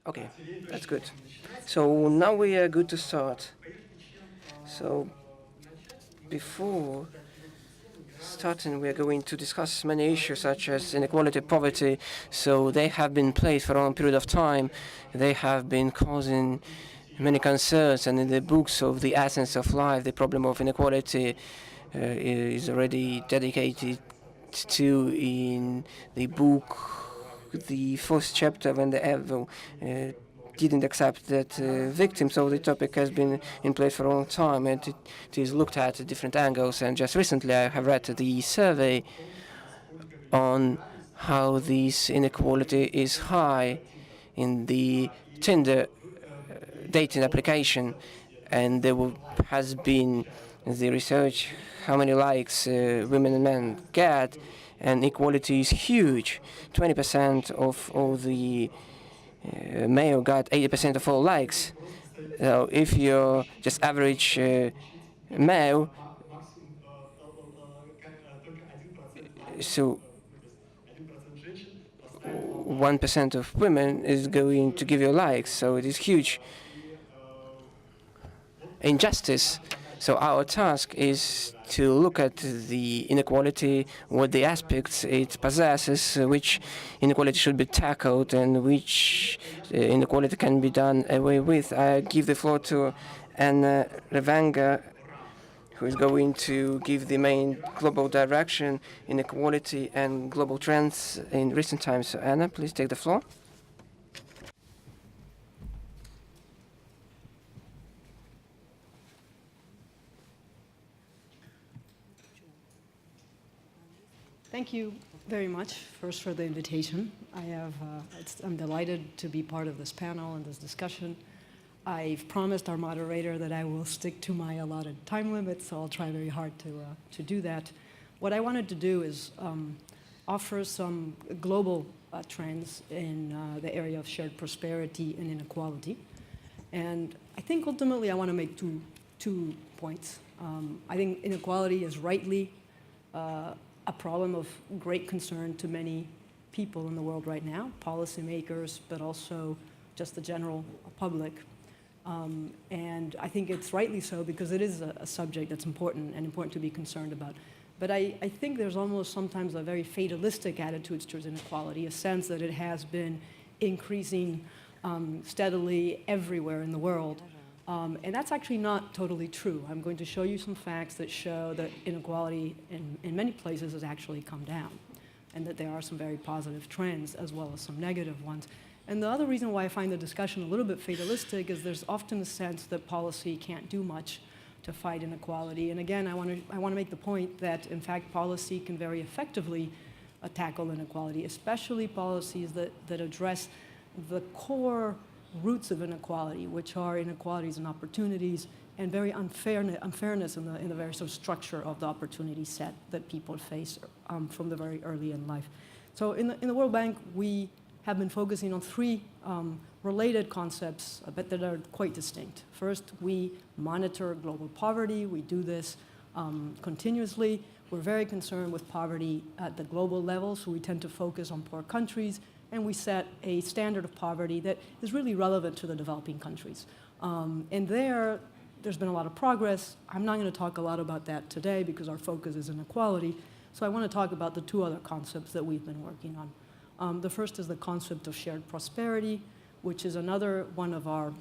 Okay, that's good. So now we are good to start. So before starting, we are going to discuss many issues such as inequality, poverty. So they have been placed for a long period of time. They have been causing many concerns, and in the books of the essence of life, the problem of inequality is already dedicated to in the book, the first chapter, when the evil didn't accept that victims. So the topic has been in place for a long time, and it is looked at different angles. And just recently, I have read the survey on how this inequality is high in the Tinder dating application, and there has been the research how many likes women and men get, and equality is huge. 20% of all the male got 80% of all likes. So if you're just average male, so 1% of women is going to give you likes, so it is huge injustice. So our task is to look at the inequality, what the aspects it possesses, which inequality should be tackled, and which inequality can be done away with. I give the floor to Anna Revanga, who is going to give the main global direction, inequality and global trends in recent times. So Anna, please take the floor. Thank you very much, first, for the invitation. I'm delighted to be part of this panel and this discussion. I've promised our moderator that I will stick to my allotted time limit, so I'll try very hard to do that. What I wanted to do is offer some global trends in the area of shared prosperity and inequality. And I think ultimately I want to make two points. I think inequality is rightly a problem of great concern to many people in the world right now, policymakers, but also just the general public. And I think it's rightly so because it is a subject that's important and important to be concerned about. But I think there's almost sometimes a very fatalistic attitude towards inequality, a sense that it has been increasing steadily everywhere in the world. And that's actually not totally true. I'm going to show you some facts that show that inequality in many places has actually come down, and that there are some very positive trends as well as some negative ones. And the other reason why I find the discussion a little bit fatalistic is there's often a sense that policy can't do much to fight inequality. And again, I want to make the point that, in fact, policy can very effectively tackle inequality, especially policies that address the core roots of inequality, which are inequalities and opportunities, and very unfairness in the very sort of structure of the opportunity set that people face from the very early in life. So in the World Bank, we have been focusing on three related concepts, but that are quite distinct. First, we monitor global poverty. We do this continuously. We're very concerned with poverty at the global level, so we tend to focus on poor countries, and we set a standard of poverty that is really relevant to the developing countries. And there's been a lot of progress. I'm not going to talk a lot about that today because our focus is inequality. So I want to talk about the two other concepts that we've been working on. The first is the concept of shared prosperity, which is another one of our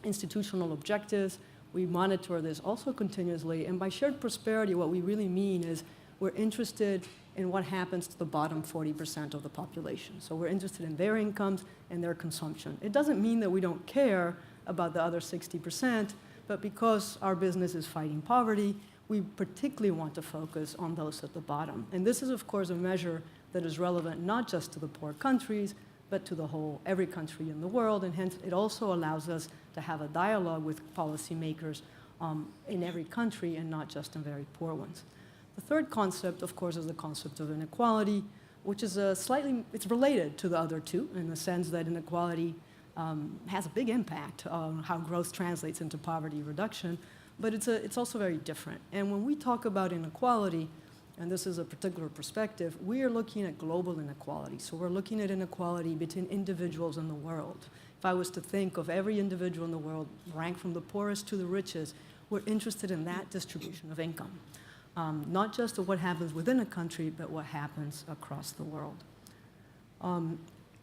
institutional objectives. We monitor this also continuously. And by shared prosperity, what we really mean is we're interested in what happens to the bottom 40% of the population. So we're interested in their incomes and their consumption. It doesn't mean that we don't care about the other 60%, but because our business is fighting poverty, we particularly want to focus on those at the bottom. And this is, of course, a measure that is relevant not just to the poor countries, but to every country in the world, and hence it also allows us to have a dialogue with policymakers in every country and not just in very poor ones. The third concept, of course, is the concept of inequality, which is it's related to the other two in the sense that inequality has a big impact on how growth translates into poverty reduction, but it's also very different. And when we talk about inequality, and this is a particular perspective, we are looking at global inequality. So we're looking at inequality between individuals in the world. if I was to think of every individual in the world, ranked from the poorest to the richest, we're interested in that distribution of income. Not just of what happens within a country, but what happens across the world.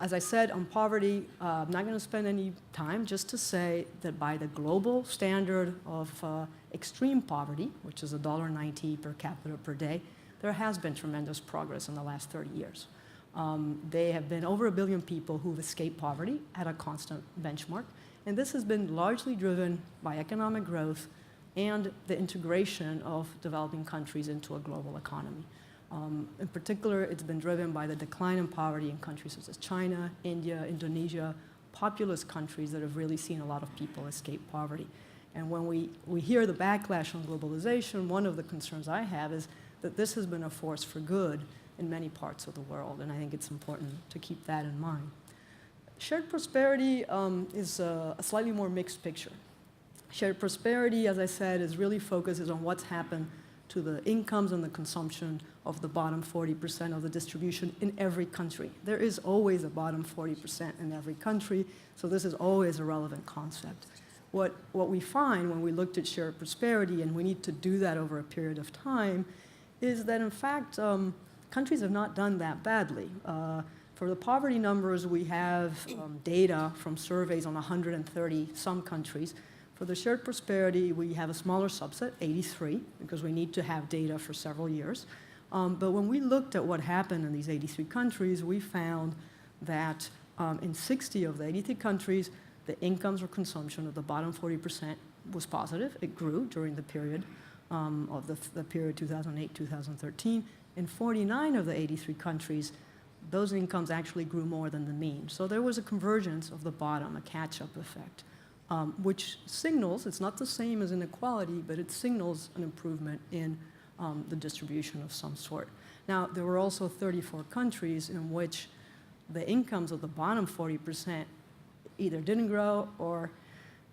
As I said, on poverty, I'm not going to spend any time just to say that by the global standard of extreme poverty, which is $1.90 per capita per day, there has been tremendous progress in the last 30 years. There have been over 1 billion people who've escaped poverty at a constant benchmark, and this has been largely driven by economic growth and the integration of developing countries into a global economy. In particular, it's been driven by the decline in poverty in countries such as China, India, Indonesia, populous countries that have really seen a lot of people escape poverty. And when we hear the backlash on globalization, one of the concerns I have is that this has been a force for good in many parts of the world, and I think it's important to keep that in mind. Shared prosperity is a slightly more mixed picture. Shared prosperity, as I said, focuses on what's happened to the incomes and the consumption of the bottom 40% of the distribution in every country. There is always a bottom 40% in every country, so this is always a relevant concept. What we find when we looked at shared prosperity, and we need to do that over a period of time, is that in fact, countries have not done that badly. For the poverty numbers, we have data from surveys on 130 some countries. For the shared prosperity, we have a smaller subset, 83, because we need to have data for several years. But when we looked at what happened in these 83 countries, we found that in 60 of the 83 countries, the incomes or consumption of the bottom 40% was positive. It grew during the period of the period 2008-2013. In 49 of the 83 countries, those incomes actually grew more than the mean. So there was a convergence of the bottom, a catch-up effect. Which signals, it's not the same as inequality, but it signals an improvement in the distribution of some sort. Now, there were also 34 countries in which the incomes of the bottom 40% either didn't grow or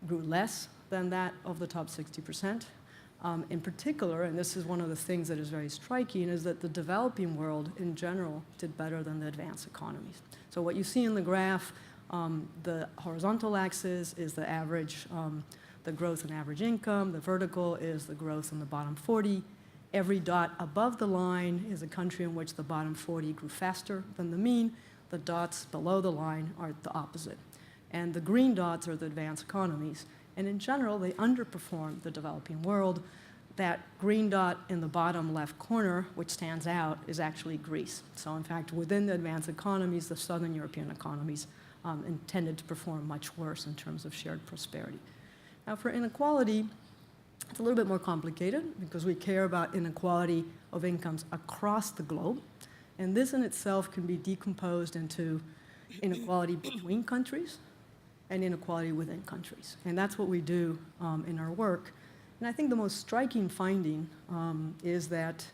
grew less than that of the top 60%. In particular, and this is one of the things that is very striking, is that the developing world in general did better than the advanced economies. So what you see in the graph, the horizontal axis is the average, the growth in average income. The vertical is the growth in the bottom 40. Every dot above the line is a country in which the bottom 40 grew faster than the mean. The dots below the line are the opposite. And the green dots are the advanced economies. And in general, they underperform the developing world. That green dot in the bottom left corner, which stands out, is actually Greece. So in fact, within the advanced economies, the southern European economies intended to perform much worse in terms of shared prosperity. Now for inequality, it's a little bit more complicated because we care about inequality of incomes across the globe. And this in itself can be decomposed into inequality between countries and inequality within countries. And that's what we do in our work. And I think the most striking finding is that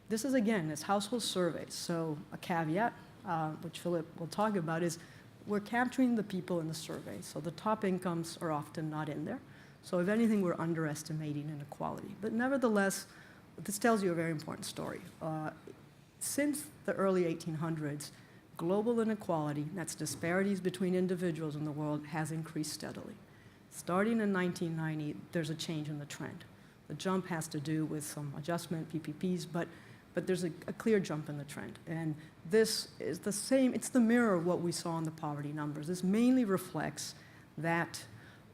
this is, again, it's household surveys. So a caveat, which Philip will talk about, is we're capturing the people in the survey. So the top incomes are often not in there. So if anything, we're underestimating inequality. But nevertheless, this tells you a very important story. Since the early 1800s, global inequality, that's disparities between individuals in the world, has increased steadily. Starting in 1990, there's a change in the trend. The jump has to do with some adjustment, PPPs, but there's a clear jump in the trend. And this is the same, it's the mirror of what we saw in the poverty numbers. This mainly reflects that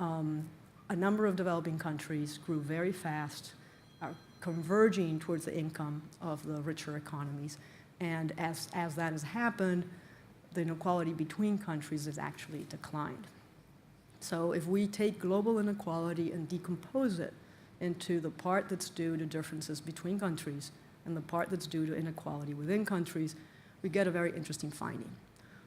a number of developing countries grew very fast, are converging towards the income of the richer economies. And as that has happened, the inequality between countries has actually declined. So if we take global inequality and decompose it into the part that's due to differences between countries and the part that's due to inequality within countries, we get a very interesting finding.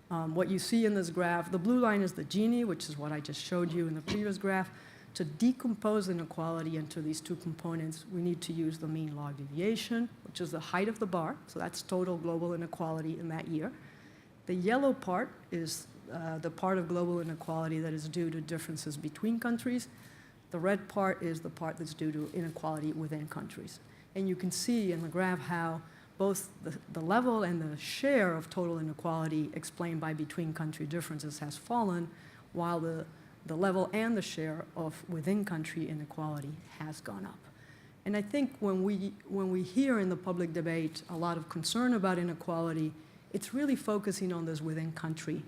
What you see in this graph, the blue line is the Gini, which is what I just showed you in the previous graph. To decompose inequality into these two components, we need to use the mean log deviation, which is the height of the bar, so that's total global inequality in that year. The yellow part is the part of global inequality that is due to differences between countries. The red part is the part that's due to inequality within countries. And you can see in the graph how both the level and the share of total inequality explained by between country differences has fallen, while the level and the share of within-country inequality has gone up. And I think when we hear in the public debate a lot of concern about inequality, it's really focusing on this within-country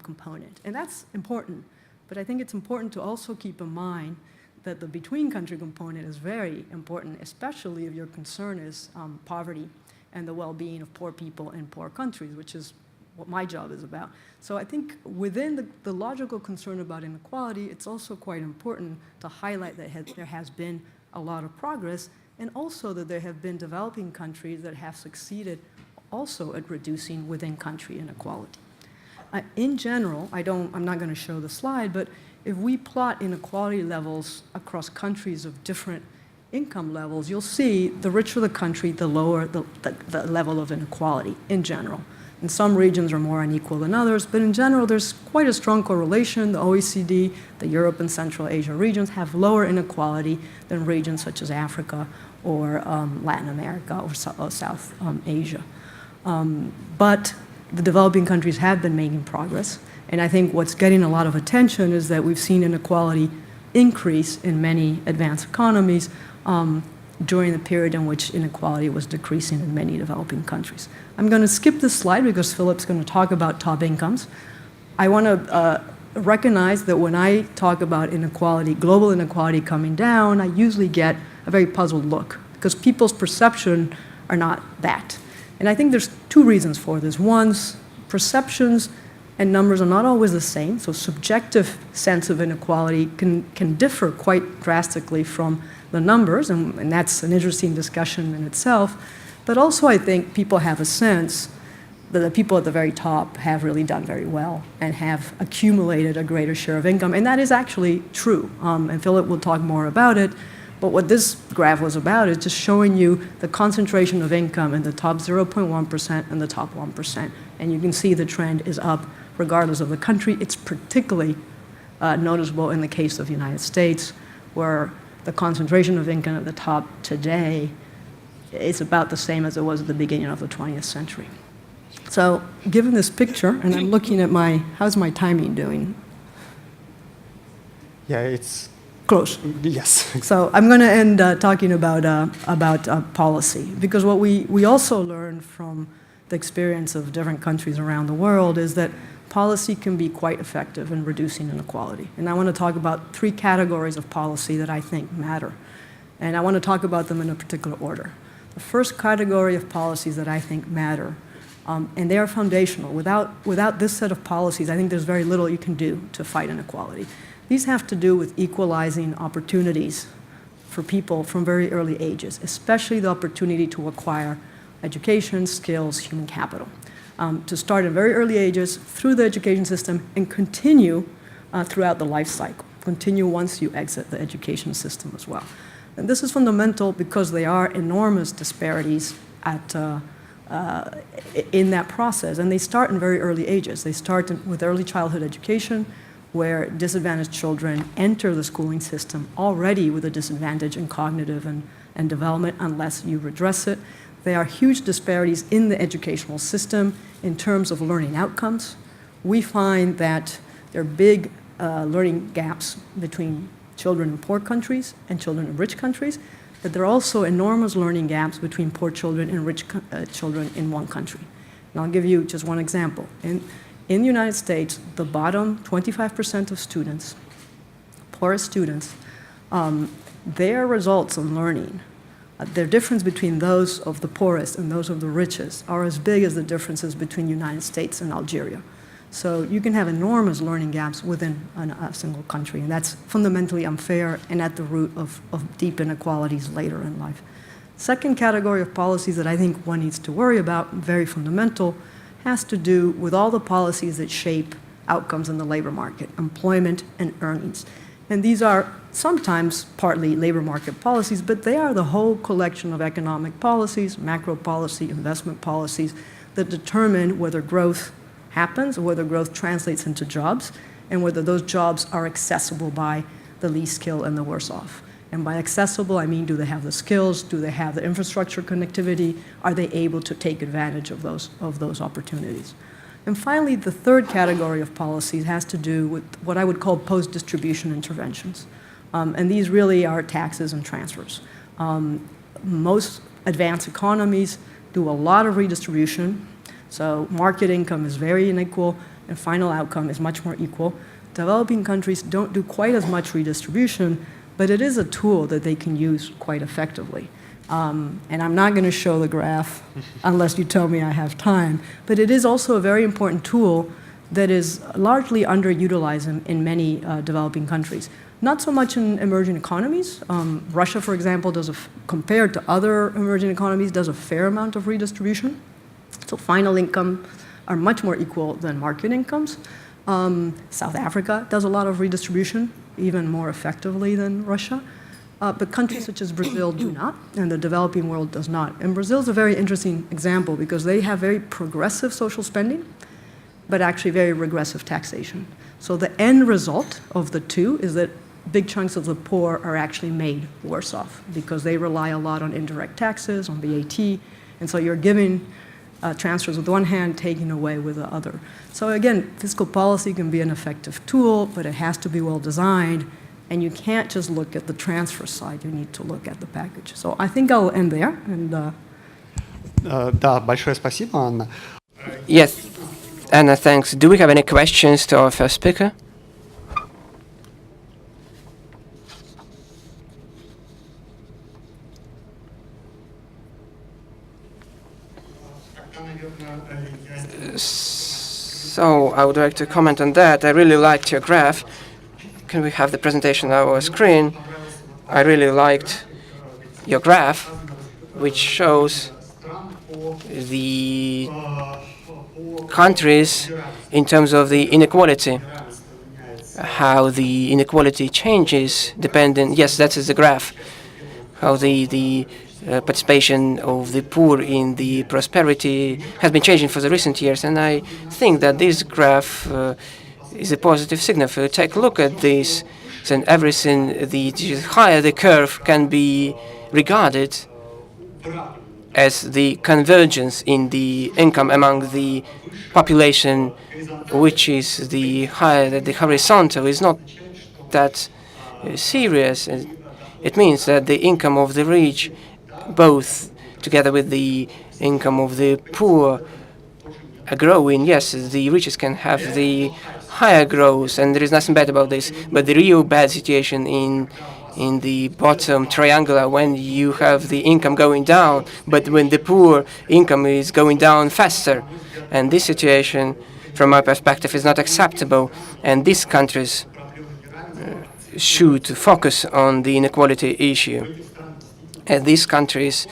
component. And that's important, but I think it's important to also keep in mind that the between-country component is very important, especially if your concern is poverty and the well-being of poor people in poor countries, which is what my job is about. So I think within the logical concern about inequality, it's also quite important to highlight that there has been a lot of progress, and also that there have been developing countries that have succeeded also at reducing within-country inequality. In general, I'm not going to show the slide, but if we plot inequality levels across countries of different income levels, you'll see the richer the country, the lower the level of inequality in general. And some regions are more unequal than others, but in general, there's quite a strong correlation. The OECD, the Europe and Central Asia regions have lower inequality than regions such as Africa or Latin America or South Asia. But the developing countries have been making progress. And I think what's getting a lot of attention is that we've seen inequality increase in many advanced economies during the period in which inequality was decreasing in many developing countries. I'm going to skip this slide because Philip's going to talk about top incomes. I want to recognize that when I talk about inequality, global inequality coming down, I usually get a very puzzled look because people's perception are not that. And I think there's two reasons for this. One, perceptions and numbers are not always the same, so subjective sense of inequality can differ quite drastically from the numbers, and that's an interesting discussion in itself. But also I think people have a sense that the people at the very top have really done very well and have accumulated a greater share of income, and that is actually true, and Philip will talk more about it. But what this graph was about is just showing you the concentration of income in the top 0.1% and the top 1%. And you can see the trend is up regardless of the country. It's particularly noticeable in the case of the United States, where the concentration of income at the top today is about the same as it was at the beginning of the 20th century. So given this picture, and I'm looking at how's my timing doing? Yeah, it's close. Yes. So I'm going to end talking about policy, because what we also learned from the experience of different countries around the world is that policy can be quite effective in reducing inequality. And I want to talk about three categories of policy that I think matter. And I want to talk about them in a particular order. The first category of policies that I think matter, and they are foundational. Without this set of policies, I think there's very little you can do to fight inequality. These have to do with equalizing opportunities for people from very early ages, especially the opportunity to acquire education, skills, human capital. To start in very early ages through the education system and continue throughout the life cycle, continue once you exit the education system as well. And this is fundamental because there are enormous disparities in that process, and they start in very early ages. They start with early childhood education, where disadvantaged children enter the schooling system already with a disadvantage in cognitive and development unless you redress it. There are huge disparities in the educational system in terms of learning outcomes. We find that there are big learning gaps between children in poor countries and children in rich countries, but there are also enormous learning gaps between poor children and rich children in one country. And I'll give you just one example. In the United States, the bottom 25% of students, poorest students, their results on learning, their difference between those of the poorest and those of the richest are as big as the differences between the United States and Algeria. So you can have enormous learning gaps within a single country, and that's fundamentally unfair and at the root of deep inequalities later in life. Second category of policies that I think one needs to worry about, very fundamental, has to do with all the policies that shape outcomes in the labor market, employment and earnings. And these are sometimes partly labor market policies, but they are the whole collection of economic policies, macro policy, investment policies that determine whether growth happens or whether growth translates into jobs and whether those jobs are accessible by the least skilled and the worse off. And by accessible, I mean, do they have the skills? Do they have the infrastructure connectivity? Are they able to take advantage of those opportunities? And finally, the third category of policies has to do with what I would call post-distribution interventions. And these really are taxes and transfers. Most advanced economies do a lot of redistribution. So market income is very unequal, and final outcome is much more equal. Developing countries don't do quite as much redistribution, but it is a tool that they can use quite effectively. And I'm not going to show the graph unless you tell me I have time, but it is also a very important tool that is largely underutilized in many developing countries. Not so much in emerging economies. Russia, for example, compared to other emerging economies, does a fair amount of redistribution. So final income are much more equal than market incomes. South Africa does a lot of redistribution, even more effectively than Russia. But countries such as Brazil do not, and the developing world does not. And Brazil is a very interesting example because they have very progressive social spending, but actually very regressive taxation. So the end result of the two is that big chunks of the poor are actually made worse off because they rely a lot on indirect taxes, on VAT, and so you're giving transfers with one hand, taking away with the other. So again, fiscal policy can be an effective tool, but it has to be well designed, and you can't just look at the transfer side, you need to look at the package. So I think I'll end there. And, Да, большое спасибо, Анна. Yes, Anna, thanks. Do we have any questions to our first speaker? So I would like to comment on that. I really liked your graph. Can we have the presentation on our screen? I really liked your graph, which shows the countries in terms of the inequality, how the inequality changes depending. Yes, that is the graph. How the participation of the poor in the prosperity has been changing for the recent years, and I think that this graph is a positive signal. If you take a look at this, then everything, the higher the curve can be regarded as the convergence in the income among the population, which is the higher that the horizontal is not that serious. It means that the income of the rich, both together with the income of the poor, are growing. Yes, the richest can have the higher growth, and there is nothing bad about this. But the real bad situation in the bottom triangular, when you have the income going down, but when the poor income is going down faster. And this situation, from my perspective, is not acceptable. And these countries should focus on the inequality issue. And these countries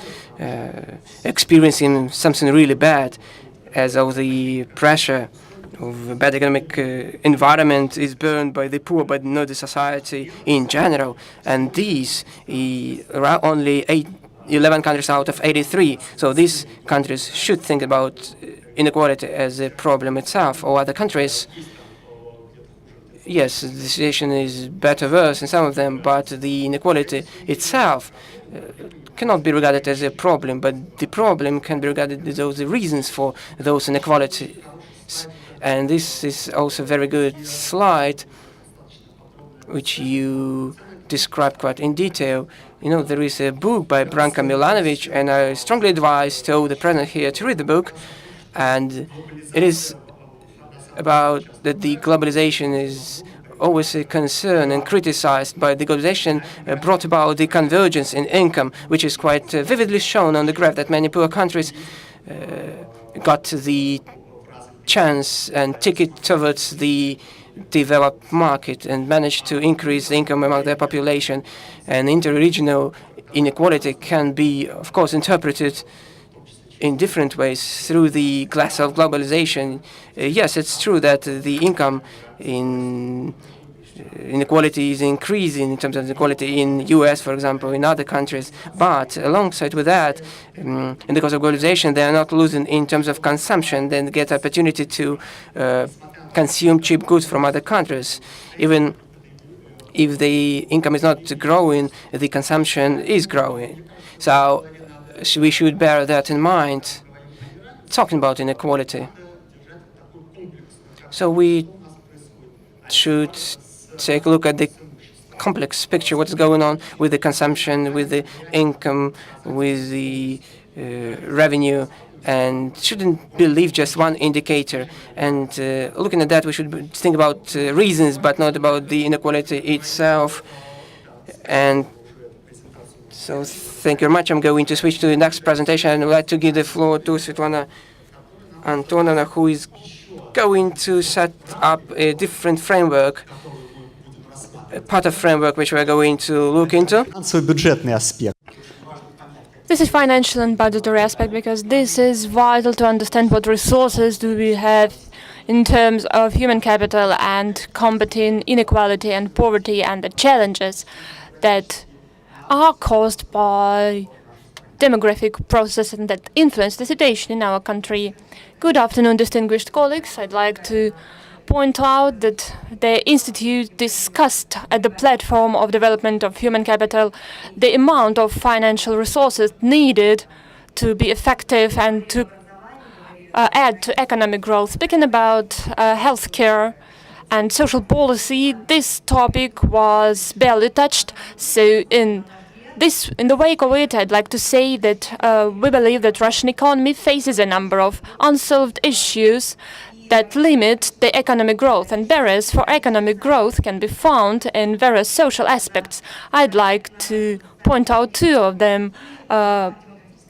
experiencing something really bad, as of the pressure of a bad economic environment is borne by the poor, but not the society in general. And these are only 11 countries out of 83. So these countries should think about inequality as a problem itself, or other countries. Yes, the situation is better, worse in some of them, but the inequality itself cannot be regarded as a problem, but the problem can be regarded as the reasons for those inequalities. And this is also a very good slide, which you described quite in detail. You know, there is a book by Branka Milanovic, and I strongly advise to the president here to read the book. And it is about that the globalization is always a concern and criticized, by the globalization brought about the convergence in income, which is quite vividly shown on the graph, that many poor countries got the chance and ticket towards the developed market and managed to increase the income among their population. And interregional inequality can be, of course, interpreted in different ways through the glass of globalization. Yes, it's true that the income in inequality is increasing in terms of inequality in U.S., for example, in other countries. But alongside with that, and because of globalization, they are not losing in terms of consumption. They get opportunity to consume cheap goods from other countries. Even if the income is not growing, the consumption is growing. So we should bear that in mind, talking about inequality. So we should take a look at the complex picture, what's going on with the consumption, with the income, with the revenue, and shouldn't believe just one indicator. And looking at that, we should think about reasons, but not about the inequality itself. And so thank you very much. I'm going to switch to the next presentation, and I'd like to give the floor to Svetlana Antonova, who is going to set up a different framework, a part of framework which we're going to look into. Финансово-бюджетный аспект. This is financial and budgetary aspect because this is vital to understand what resources do we have in terms of human capital and combating inequality and poverty and the challenges that are caused by demographic processes and that influence the situation in our country. Good afternoon, distinguished colleagues. I'd like to point out that the Institute discussed at the platform of development of human capital the amount of financial resources needed to be effective and to add to economic growth. Speaking about healthcare and social policy, this topic was barely touched. So in the wake of it, I'd like to say that we believe that Russian economy faces a number of unsolved issues that limit the economic growth, and barriers for economic growth can be found in various social aspects. I'd like to point out two of them,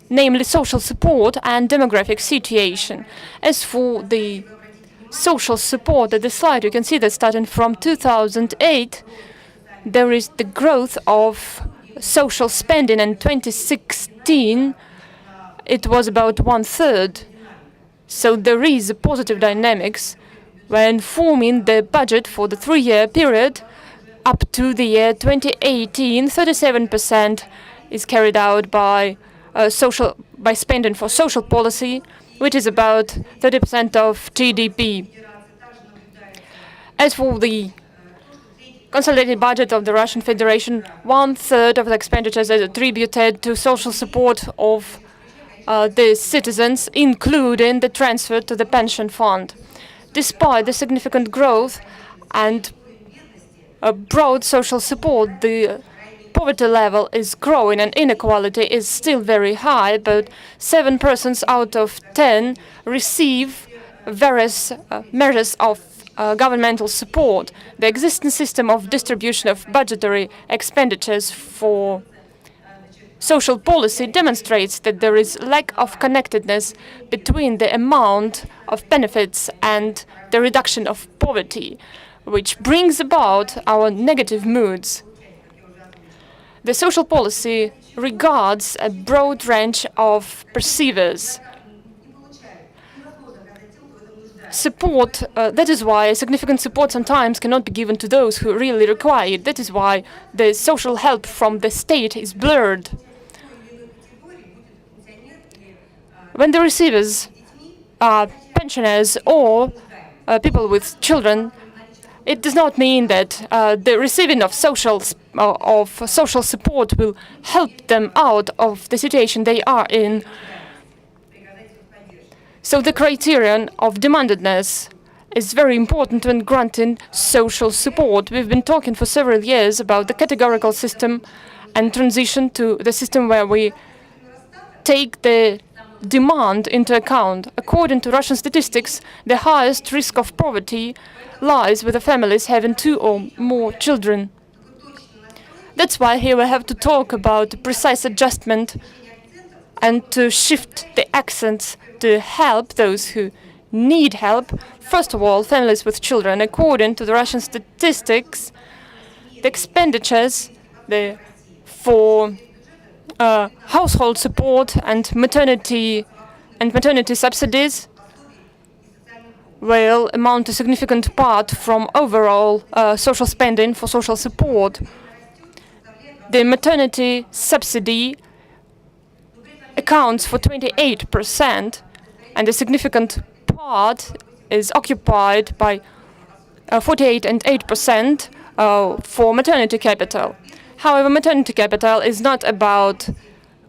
namely social support and demographic situation. As for the social support, at the slide you can see that starting from 2008, there is the growth of social spending. In 2016, it was about 1/3. So there is a positive dynamics when forming the budget for the 3-year period up to the year 2018. 37% is carried out by spending for social policy, which is about 30% of GDP. As for the consolidated budget of the Russian Federation, 1/3 of the expenditures is attributed to social support of the citizens, including the transfer to the pension fund. Despite the significant growth and broad social support, the poverty level is growing and inequality is still very high. About 7 persons out of 10 receive various measures of governmental support. The existing system of distribution of budgetary expenditures for social policy demonstrates that there is lack of connectedness between the amount of benefits and the reduction of poverty, which brings about our negative moods. The social policy regards a broad range of perceivers. Support, that is why significant support sometimes cannot be given to those who really require it. That is why the social help from the state is blurred. When the receivers are pensioners or people with children, it does not mean that the receiving of social support will help them out of the situation they are in. So the criterion of demandedness is very important when granting social support. We've been talking for several years about the categorical system and transition to the system where we take the demand into account. According to Russian statistics, the highest risk of poverty lies with the families having 2 or more children. That's why here we have to talk about precise adjustment and to shift the accents to help those who need help. First of all, families with children. According to the Russian statistics, the expenditures for household support and maternity subsidies will amount to a significant part from overall social spending for social support. The maternity subsidy accounts for 28%, and a significant part is occupied by 48 and 8% for maternity capital. However, maternity capital is not about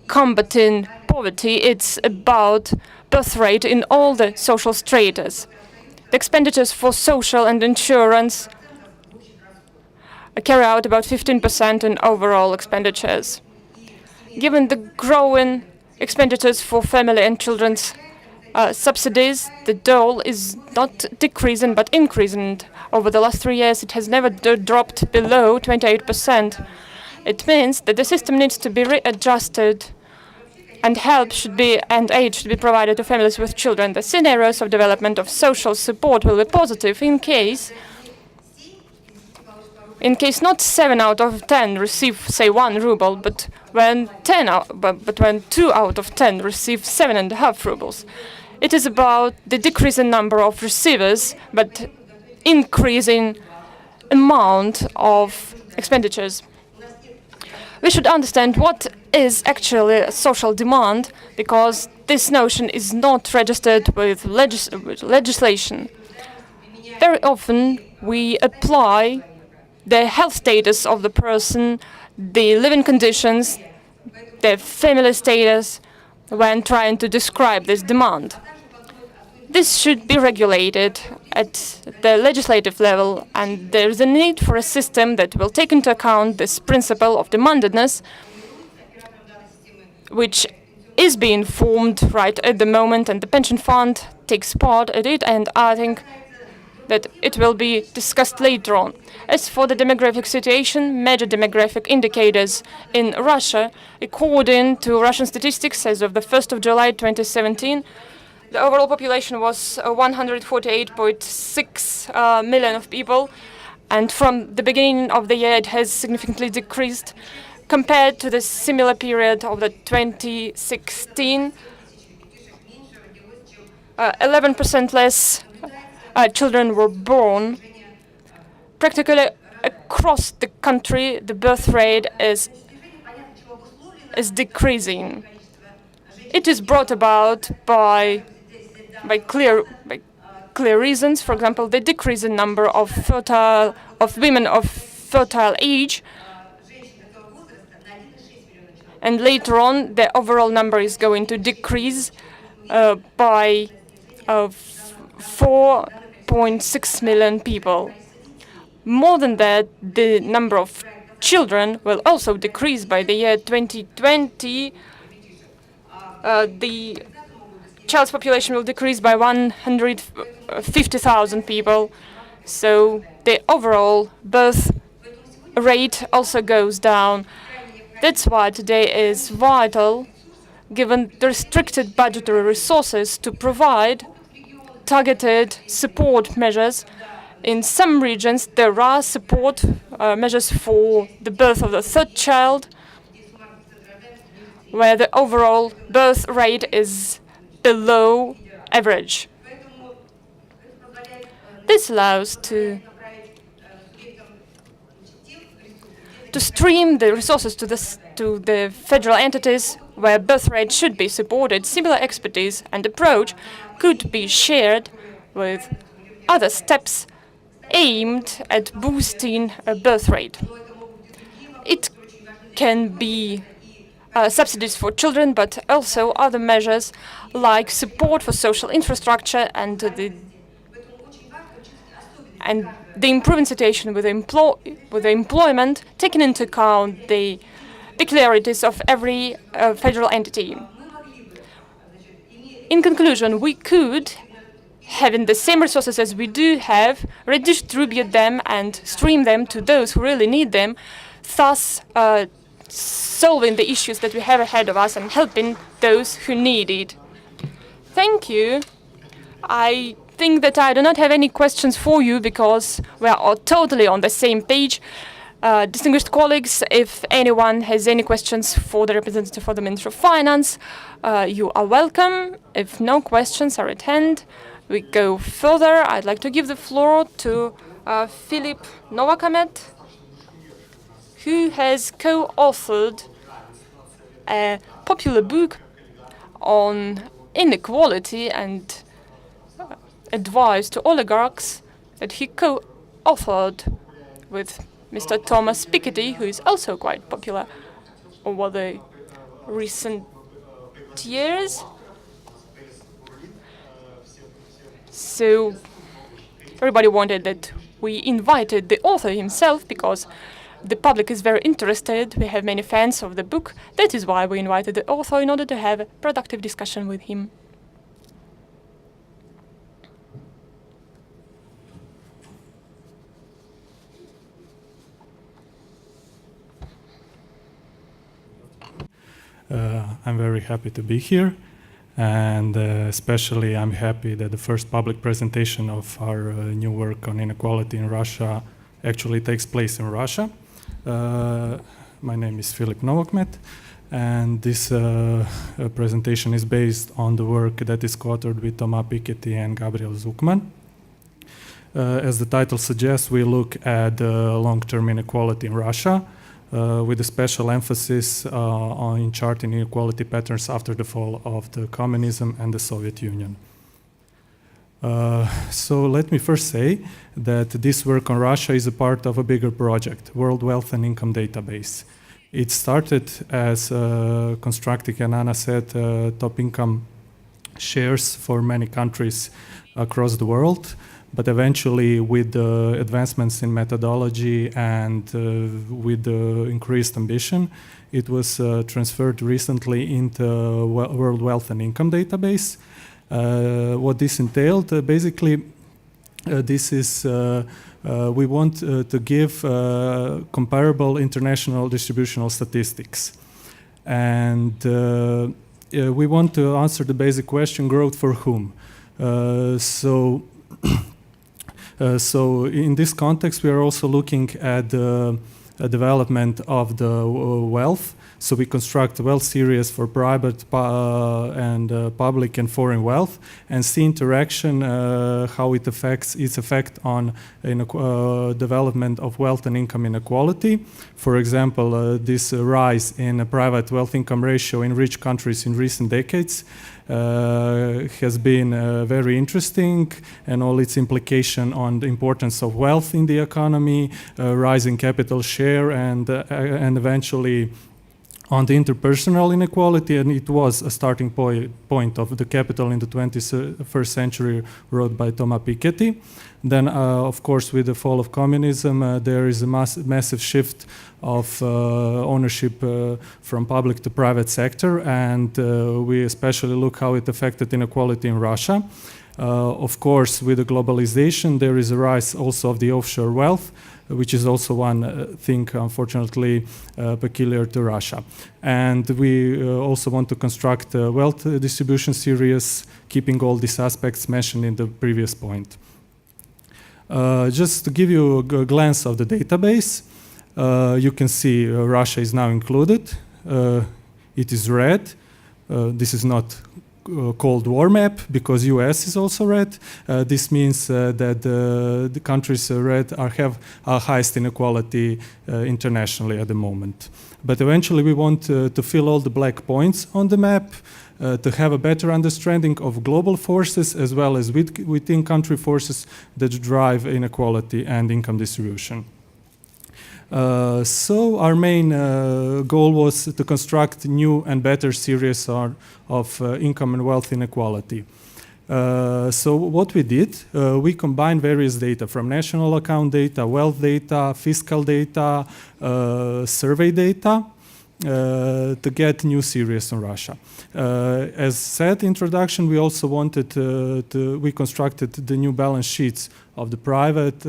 combating poverty, it's about birth rate in all the social stratas. the expenditures for social and insurance carry out about 15% in overall expenditures. Given the growing expenditures for family and children's subsidies, the dole is not decreasing but increasing. Over the last 3 years, it has never dropped below 28%. It means that the system needs to be readjusted, and aid should be provided to families with children. The scenarios of development of social support will be positive in case not 7 out of 10 receive, say, 1 ruble, but when 2 out of 10 receive 7.5 rubles. It is about the decreasing number of receivers, but increasing amount of expenditures. We should understand what is actually a social demand, because this notion is not registered with legislation. Very often we apply the health status of the person, the living conditions, the family status when trying to describe this demand. This should be regulated at the legislative level, and there is a need for a system that will take into account this principle of demandedness, which is being formed right at the moment, and the pension fund takes part in it, and I think that it will be discussed later on. As for the demographic situation, major demographic indicators in Russia, according to Russian statistics as of the 1st of July 2017, the overall population was 148.6 million of people, and from the beginning of the year it has significantly decreased compared to the similar period of the 2016. 11% less children were born. Practically across the country, the birth rate is decreasing. It is brought about by clear reasons. For example, the decrease in number of women of fertile age, and later on the overall number is going to decrease by 4.6 million people. More than that, the number of children will also decrease. By the year 2020. The child's population will decrease by 150,000 people, so the overall birth rate also goes down. That's why today is vital, given the restricted budgetary resources, to provide targeted support measures. In some regions, there are support measures for the birth of the third child, where the overall birth rate is below average. This allows to stream the resources to the federal entities where birth rate should be supported. Similar expertise and approach could be shared with other steps aimed at boosting a birth rate. It can be subsidies for children, but also other measures like support for social infrastructure and the improving situation with the employment, taking into account the peculiarities of every federal entity. In conclusion, we could, having the same resources as we do have, redistribute them and stream them to those who really need them, thus solving the issues that we have ahead of us and helping those who need it. Thank you. I think that I do not have any questions for you because we are all totally on the same page. Distinguished colleagues, if anyone has any questions for the representative for the Ministry of Finance, you are welcome. If no questions are at hand, we go further. I'd like to give the floor to Philip Novakamet, who has co-authored a popular book on inequality and advice to oligarchs that he co-authored with Mr. Thomas Piketty, who is also quite popular over the recent years. So Everybody wanted that we invited the author himself because the public is very interested. We have many fans of the book. That is why we invited the author in order to have a productive discussion with him. I'm very happy to be here, and especially I'm happy that the first public presentation of our new work on inequality in Russia actually takes place in Russia. My name is Filip Novokmet, and this presentation is based on the work that is co-authored with Thomas Piketty and Gabriel Zuckman. As the title suggests, we look at long-term inequality in Russia, with a special emphasis on charting inequality patterns after the fall of the communism and the Soviet Union. So let me first say that this work on Russia is a part of a bigger project, World Wealth and Income Database. It started as constructing, and Anna said, top income shares for many countries across the world. But eventually, with the advancements in methodology and with the increased ambition, it was transferred recently into World Wealth and Income Database. What this entailed, basically, this is we want to give comparable international distributional statistics. And we want to answer the basic question, growth for whom? So in this context, we are also looking at the development of the wealth. So we construct a wealth series for private and public and foreign wealth, and see interaction, how it affects its effect on development of wealth and income inequality. For example, this rise in a private wealth income ratio in rich countries in recent decades has been very interesting, and all its implication on the importance of wealth in the economy, rising capital share, and eventually on the interpersonal inequality. And it was a starting point of the capital in the 21st century, wrote by Thomas Piketty. Then, of course, with the fall of communism, there is a massive shift of ownership from public to private sector, and we especially look how it affected inequality in Russia. Of course, with the globalization, there is a rise also of the offshore wealth, which is also one thing, unfortunately, peculiar to Russia. And we also want to construct a wealth distribution series, keeping all these aspects mentioned in the previous point. Just to give you a glance of the database, you can see Russia is now included. It is red. This is not Cold War map, because US is also red. This means that the countries red have our highest inequality internationally at the moment. But eventually we want to fill all the black points on the map, to have a better understanding of global forces as well as within country forces that drive inequality and income distribution. So our main goal was to construct new and better series of income and wealth inequality. So what we did, we combined various data from national account data, wealth data, fiscal data, survey data, to get new series on Russia. As said introduction, we also wanted we constructed the new balance sheets of the private,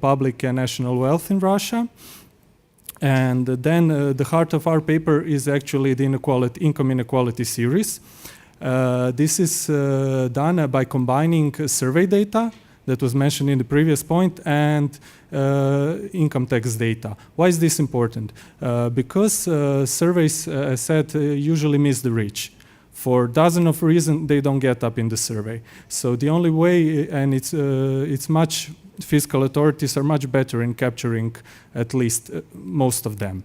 public and national wealth in Russia. And then the heart of our paper is actually the income inequality series. This is done by combining survey data that was mentioned in the previous point and income tax data. Why is this important? Because surveys, as said, usually miss the reach. For dozens of reasons, they don't get up in the survey. So the only way, and it's much, fiscal authorities are much better in capturing at least most of them.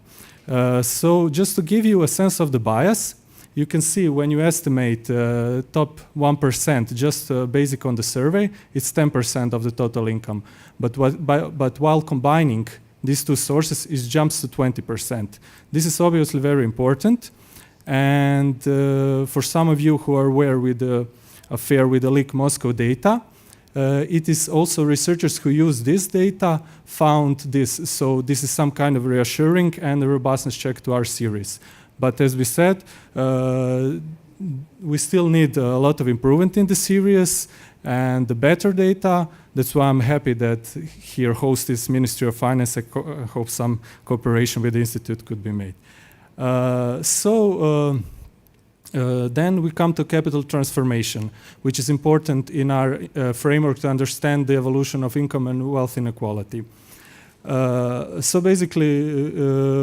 So just to give you a sense of the bias, you can see when you estimate top 1%, just basic on the survey, it's 10% of the total income. But while combining these two sources, it jumps to 20%. This is obviously very important. And for some of you who are aware with the affair with the leak Moscow data, it is also researchers who use this data found this. So this is some kind of reassuring and a robustness check to our series. But as we said, we still need a lot of improvement in the series and the better data. That's why I'm happy that here host is Ministry of Finance. I hope some cooperation with the Institute could be made. Then we come to capital transformation, which is important in our framework to understand the evolution of income and wealth inequality. So basically,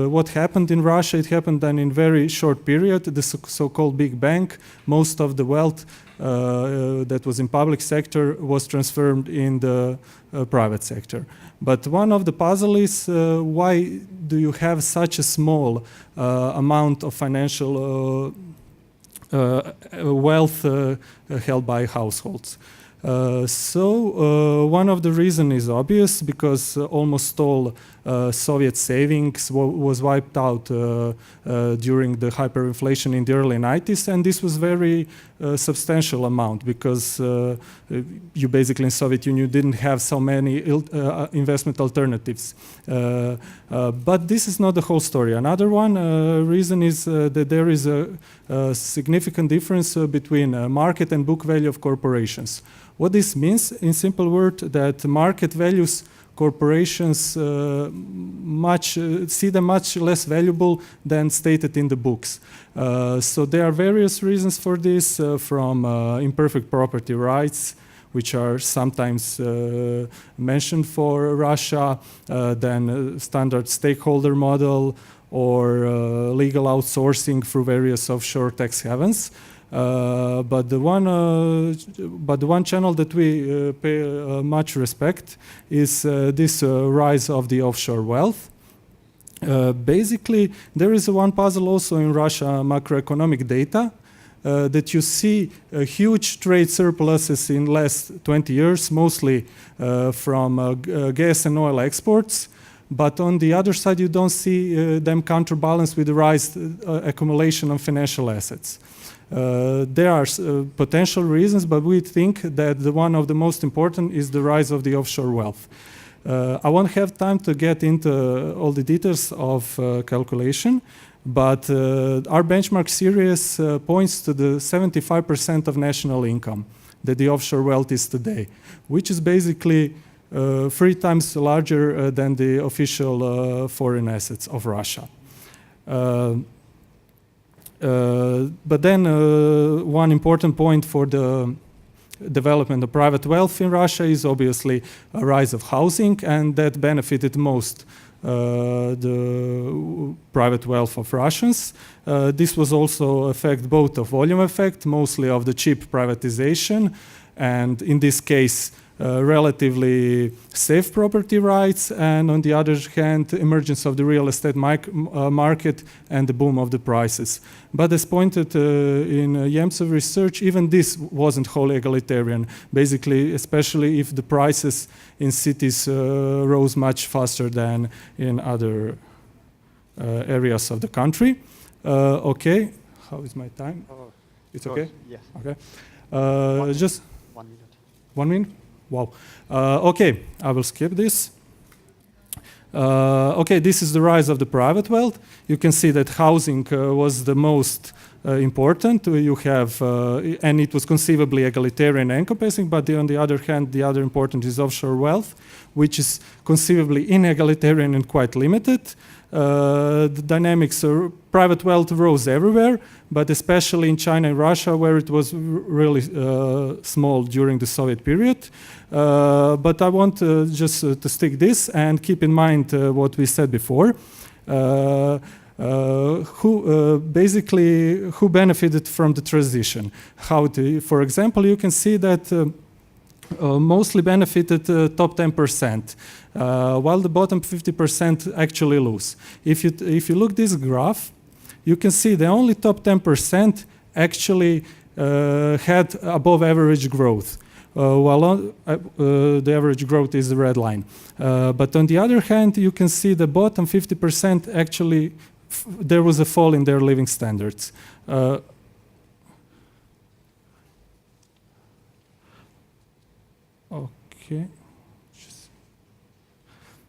what happened in Russia, it happened then in very short period, the so-called Big Bang. Most of the wealth that was in public sector was transferred in the private sector. But one of the puzzle is why do you have such a small amount of financial wealth held by households? One of the reasons is obvious, because almost all Soviet savings was wiped out during the hyperinflation in the early 90s, and this was very substantial amount, because you basically in Soviet Union didn't have so many investment alternatives. But this is not the whole story. Another one reason is that there is a significant difference between market and book value of corporations. What this means, in simple word, that market values corporations see them much less valuable than stated in the books. So there are various reasons for this, from imperfect property rights, which are sometimes mentioned for Russia, then standard stakeholder model, or legal outsourcing through various offshore tax havens. But the one channel that we pay much respect is this rise of the offshore wealth. Basically, there is one puzzle also in Russia macroeconomic data, that you see huge trade surpluses in last 20 years, mostly from gas and oil exports. But on the other side, you don't see them counterbalanced with the rise accumulation of financial assets. There are potential reasons, but we think that one of the most important is the rise of the offshore wealth. I won't have time to get into all the details of calculation, but our benchmark series points to the 75% of national income that the offshore wealth is today, which is basically 3 times larger than the official foreign assets of Russia. But then one important point for the development of private wealth in Russia is obviously a rise of housing, and that benefited most the private wealth of Russians. This was also effect both of volume effect, mostly of the cheap privatization, and in this case relatively safe property rights, and on the other hand, emergence of the real estate market and the boom of the prices. But as pointed in Yemtsov research, even this wasn't wholly egalitarian, basically, especially if the prices in cities rose much faster than in other areas of the country. Okay, how is my time? It's okay? Yes. Okay. 1 minute. 1 minute? Wow. Okay, I will skip this. Okay, this is the rise of the private wealth. You can see that housing was the most important. You have, and it was conceivably egalitarian and encompassing, but on the other hand, the other important is offshore wealth, which is conceivably inegalitarian and quite limited. The dynamics of private wealth rose everywhere, but especially in China and Russia, where it was really small during the Soviet period. But I want just to stick this and keep in mind what we said before. Who benefited from the transition? For example, you can see that mostly benefited top 10%, while the bottom 50% actually lose. If you look this graph, you can see the only top 10% actually had above average growth, while the average growth is the red line. But on the other hand, you can see the bottom 50% actually there was a fall in their living standards. Okay. Okay.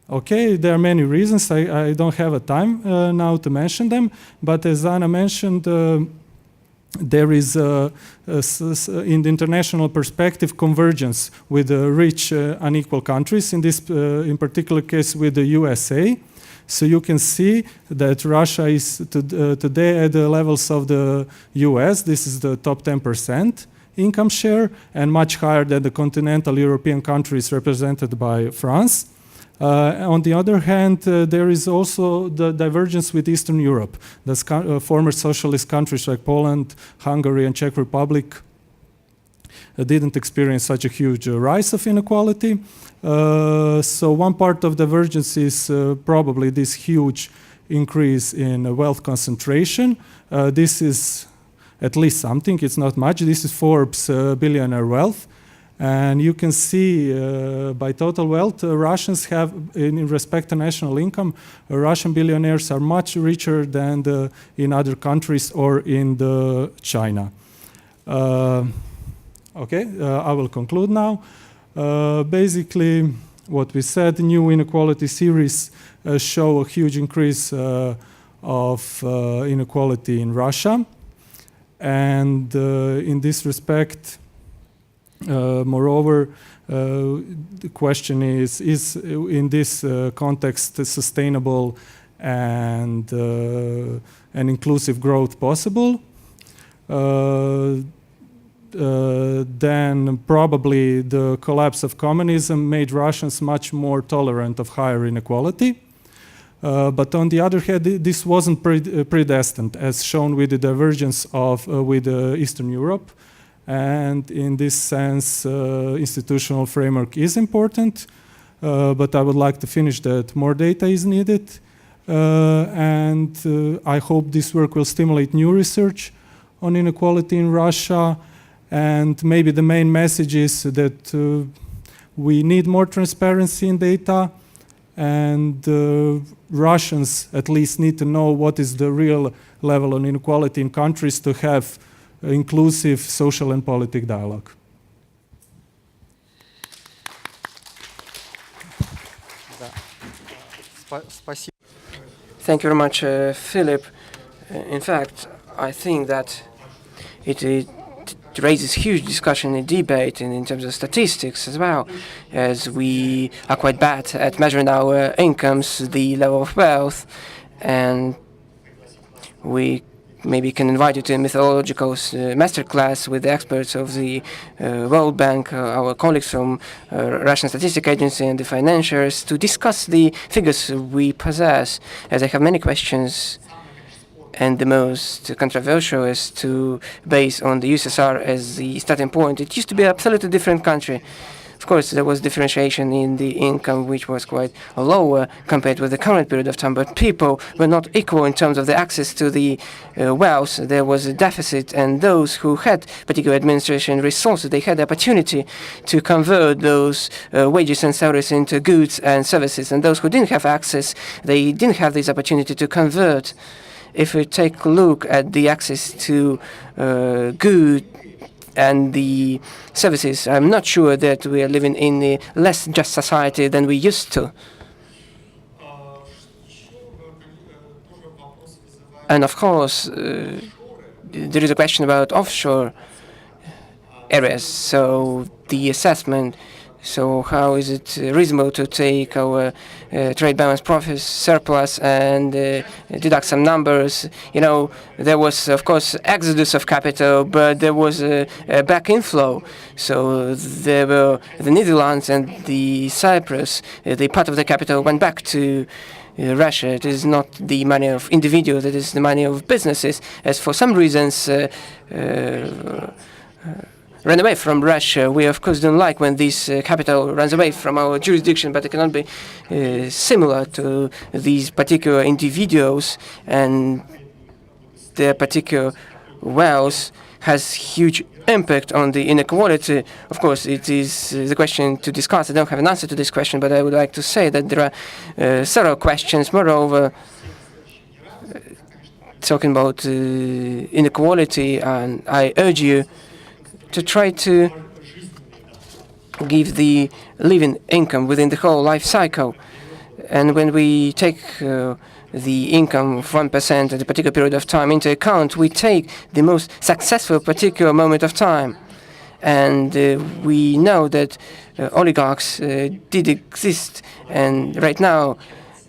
Okay, there are many reasons. I don't have a time now to mention them, but as Anna mentioned, there is, in the international perspective, convergence with rich, unequal countries, in this in particular case with the USA. So you can see that Russia is today at the levels of the US. This is the top 10% income share, and much higher than the continental European countries represented by France. On the other hand, there is also the divergence with Eastern Europe. The former socialist countries like Poland, Hungary, and Czech Republic didn't experience such a huge rise of inequality. So one part of divergence is probably this huge increase in wealth concentration. This is at least something. It's not much. This is Forbes' billionaire wealth. And you can see by total wealth, Russians have, in respect to national income, Russian billionaires are much richer than in other countries or in China. Okay, I will conclude now. Basically, what we said, new inequality series show a huge increase of inequality in Russia. And in this respect, moreover, the question is in this context sustainable and inclusive growth possible? Then probably the collapse of communism made Russians much more tolerant of higher inequality. But on the other hand, this wasn't predestined, as shown with the divergence with Eastern Europe. And in this sense, institutional framework is important, but I would like to finish that more data is needed. And I hope this work will stimulate new research on inequality in Russia. And maybe the main message is that we need more transparency in data, and Russians at least need to know what is the real level of inequality in countries to have inclusive social and political dialogue. Thank you very much, Philip. In fact, I think that it raises huge discussion and debate in terms of statistics as well, as we are quite bad at measuring our incomes, the level of wealth, and we maybe can invite you to a methodological masterclass with the experts of the World Bank, our colleagues from Russian Statistics Agency and the financiers, to discuss the figures we possess, as I have many questions. And the most controversial is to base on the USSR as the starting point. It used to be an absolutely different country. Of course, there was differentiation in the income, which was quite lower compared with the current period of time, but people were not equal in terms of the access to the wealth. There was a deficit, and those who had particular administration resources, they had the opportunity to convert those wages and salaries into goods and services, and those who didn't have access, they didn't have this opportunity to convert. If we take a look at the access to goods and the services, I'm not sure that we are living in a less just society than we used to. And of course, there is a question about offshore areas. So the assessment, so how is it reasonable to take our trade balance profits surplus and deduct some numbers? You know, there was, of course, exodus of capital, but there was a back inflow. So there were the Netherlands and the Cyprus, the part of the capital went back to Russia. It is not the money of individuals, it is the money of businesses, as for some reasons run away from Russia. We, of course, don't like when this capital runs away from our jurisdiction, but it cannot be similar to these particular individuals, and their particular wealth has huge impact on the inequality. Of course, it is the question to discuss. I don't have an answer to this question, but I would like to say that there are several questions. Moreover, talking about inequality, and I urge you to try to give the living income within the whole life cycle. And when we take the income of 1% at a particular period of time into account, we take the most successful particular moment of time. And we know that oligarchs did exist, and right now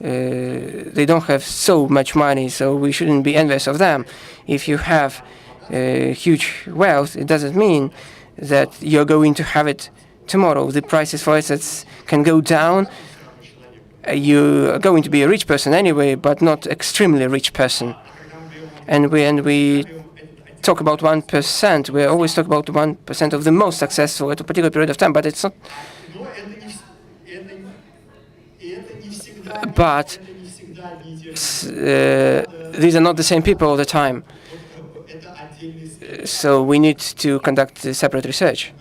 they don't have so much money, so we shouldn't be envious of them. If you have huge wealth, it doesn't mean that you're going to have it tomorrow. The prices for assets can go down. You are going to be a rich person anyway, but not extremely rich person. And when we talk about 1%, we always talk about 1% of the most successful at a particular period of time, but it's not. But these are not the same people all the time. So we need to conduct separate research.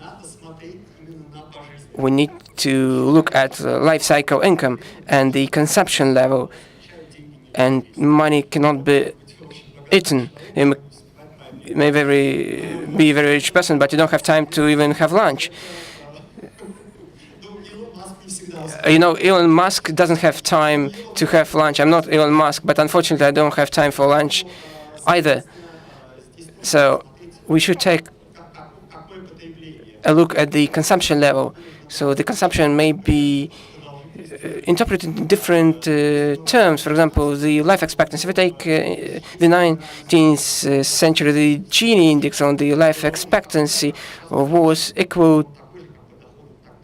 We need to look at life cycle income and the consumption level. And money cannot be eaten. You may be a very rich person, but you don't have time to even have lunch. You know, Elon Musk doesn't have time to have lunch. I'm not Elon Musk, but unfortunately I don't have time for lunch either. So we should take a look at the consumption level. So the consumption may be interpreted in different terms. For example, the life expectancy. If we take the 19th century, the Gini index on the life expectancy was equal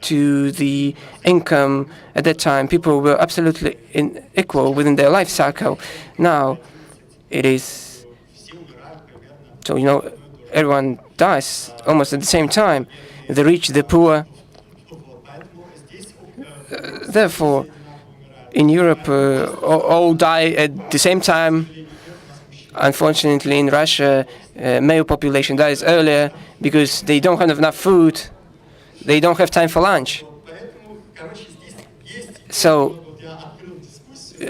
to the income at that time. People were absolutely equal within their life cycle. Now it is, so you know, everyone dies almost at the same time. The rich, the poor. Therefore, in Europe, all die at the same time. Unfortunately, in Russia, male population dies earlier because they don't have enough food. They don't have time for lunch. So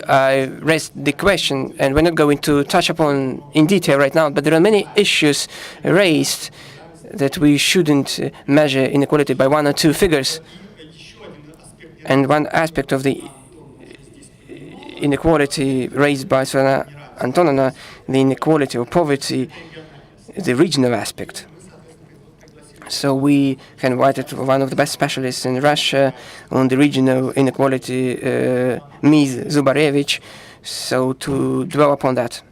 I raised the question, and we're not going to touch upon in detail right now, but there are many issues raised that we shouldn't measure inequality by one or two figures. And one aspect of the inequality raised by Svetlana Antonovna, the inequality or poverty, the regional aspect. So we have invited one of the best specialists in Russia on the regional inequality, Ms. Zubarevich, so to dwell upon that.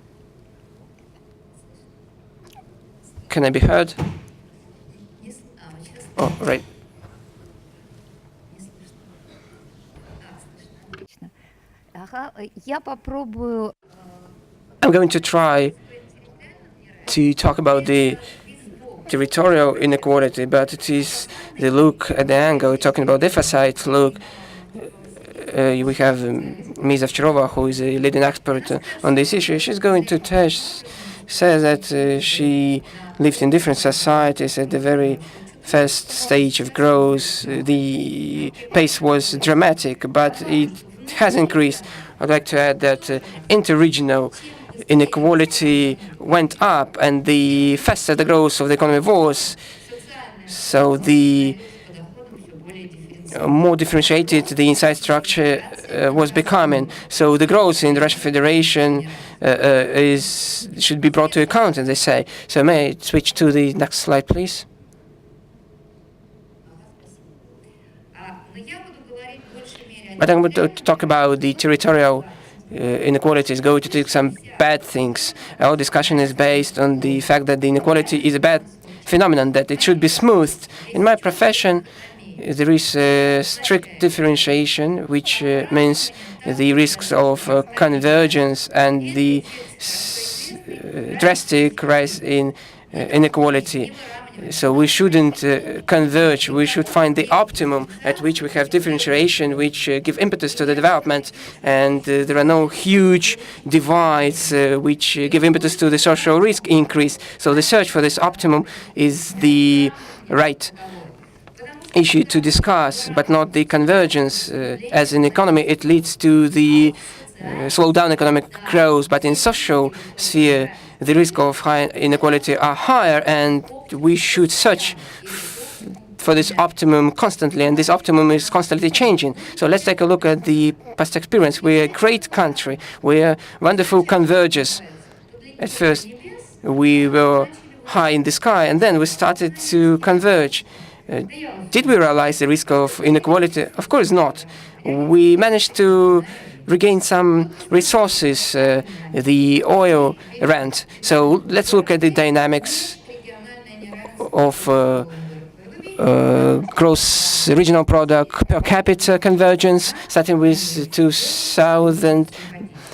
Can I be heard? Oh, right. I'm going to try to talk about the territorial inequality, but it is the look at the angle, talking about deficit look. We have Ms. Ovcharova, who is a leading expert on this issue. She's going to say that she lived in different societies at the very first stage of growth. The pace was dramatic, but it has increased. I'd like to add that interregional inequality went up, and the faster the growth of the economy was, so the more differentiated the inside structure was becoming. So the growth in the Russian Federation should be brought to account, as they say. So may I switch to the next slide, please? But I'm going to talk about the territorial inequalities, going to take some bad things. Our discussion is based on the fact that the inequality is a bad phenomenon, that it should be smoothed. In my profession, there is strict differentiation, which means the risks of convergence and the drastic rise in inequality. So we shouldn't converge. We should find the optimum at which we have differentiation, which give impetus to the development, and there are no huge divides which give impetus to the social risk increase. So the search for this optimum is the right issue to discuss, but not the convergence. As in economy, it leads to the slow down economic growth, but in social sphere, the risk of high inequality are higher, and we should search for this optimum constantly, and this optimum is constantly changing. So let's take a look at the past experience. We're a great country. We're wonderful convergers. At first, we were high in the sky, and then we started to converge. Did we realize the risk of inequality? Of course not. We managed to regain some resources, the oil rent. So let's look at the dynamics of gross regional product per capita convergence, starting with 2000,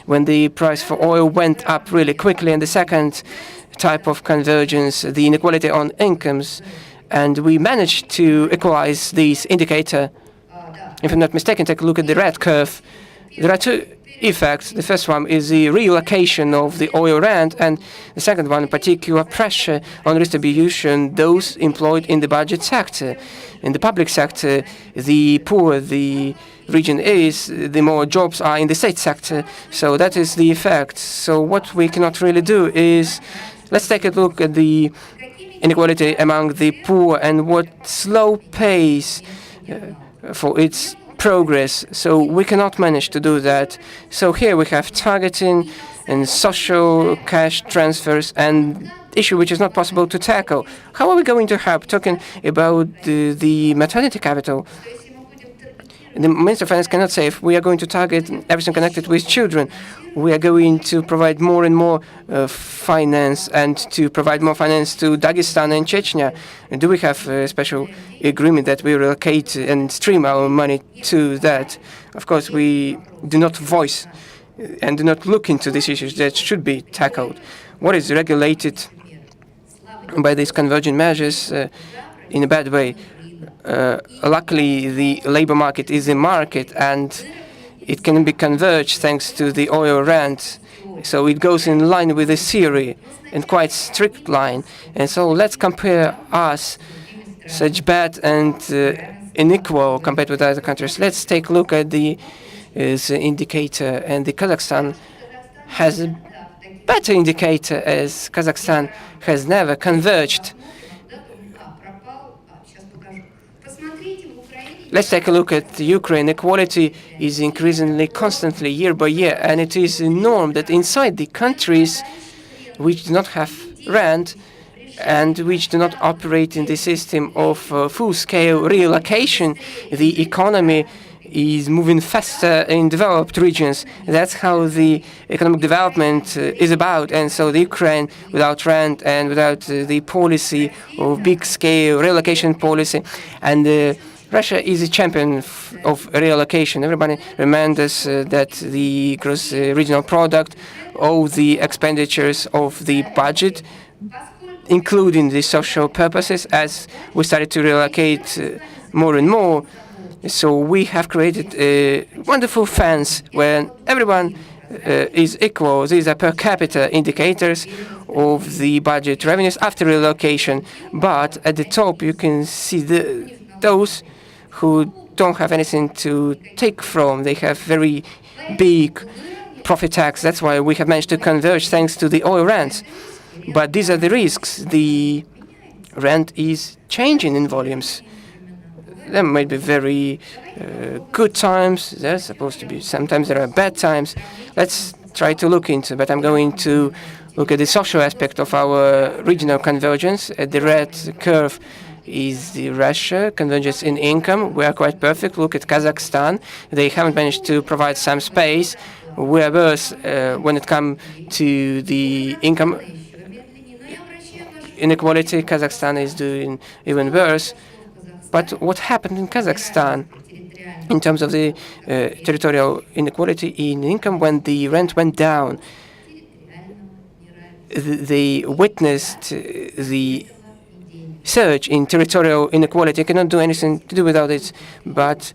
when the price for oil went up really quickly, and the second type of convergence, the inequality on incomes, and we managed to equalize this indicator. If I'm not mistaken, take a look at the red curve. There are two effects. The first one is the reallocation of the oil rent, and the second one, particular pressure on redistribution, those employed in the budget sector. In the public sector, the poorer the region is, the more jobs are in the state sector. So that is the effect. So what we cannot really do is, let's take a look at the inequality among the poor and what slow pace for its progress. So we cannot manage to do that. So here we have targeting and social cash transfers, and issue which is not possible to tackle. How are we going to help? Talking about the maternity capital, the Minister of Finance cannot say if we are going to target everything connected with children. We are going to provide more and more finance, and to provide more finance to Dagestan and Chechnya. And do we have a special agreement that we relocate and stream our money to that? Of course, we do not voice and do not look into these issues that should be tackled. What is regulated by these convergent measures in a bad way? Luckily, the labor market is a market, and it can be converged thanks to the oil rent. So it goes in line with the theory, and quite strict line. And so let's compare us, such bad and unequal compared with other countries. Let's take a look at the indicator, and the Kazakhstan has a better indicator, as Kazakhstan has never converged. Let's take a look at Ukraine. Equality is increasingly constantly year by year, and it is a norm that inside the countries which do not have rent and which do not operate in the system of full-scale reallocation, the economy is moving faster in developed regions. That's how the economic development is about. And so the Ukraine, without rent and without the policy of big-scale reallocation policy, and Russia is a champion of reallocation. Everybody remembers that the gross regional product, all the expenditures of the budget, including the social purposes, as we started to relocate more and more. So we have created a wonderful fence where everyone is equal. These are per capita indicators of the budget revenues after relocation. But at the top, you can see those who don't have anything to take from. They have very big profit tax. That's why we have managed to converge thanks to the oil rents. But these are the risks. The rent is changing in volumes. There might be very good times. There's supposed to be, sometimes there are bad times. Let's try to look into, but I'm going to look at the social aspect of our regional convergence. At the red curve is the Russia convergence in income. We are quite perfect. Look at Kazakhstan. They haven't managed to provide some space. We are worse when it comes to the income inequality. Kazakhstan is doing even worse. But what happened in Kazakhstan in terms of the territorial inequality in income when the rent went down? They witnessed the surge in territorial inequality. I cannot do anything to do without it. But,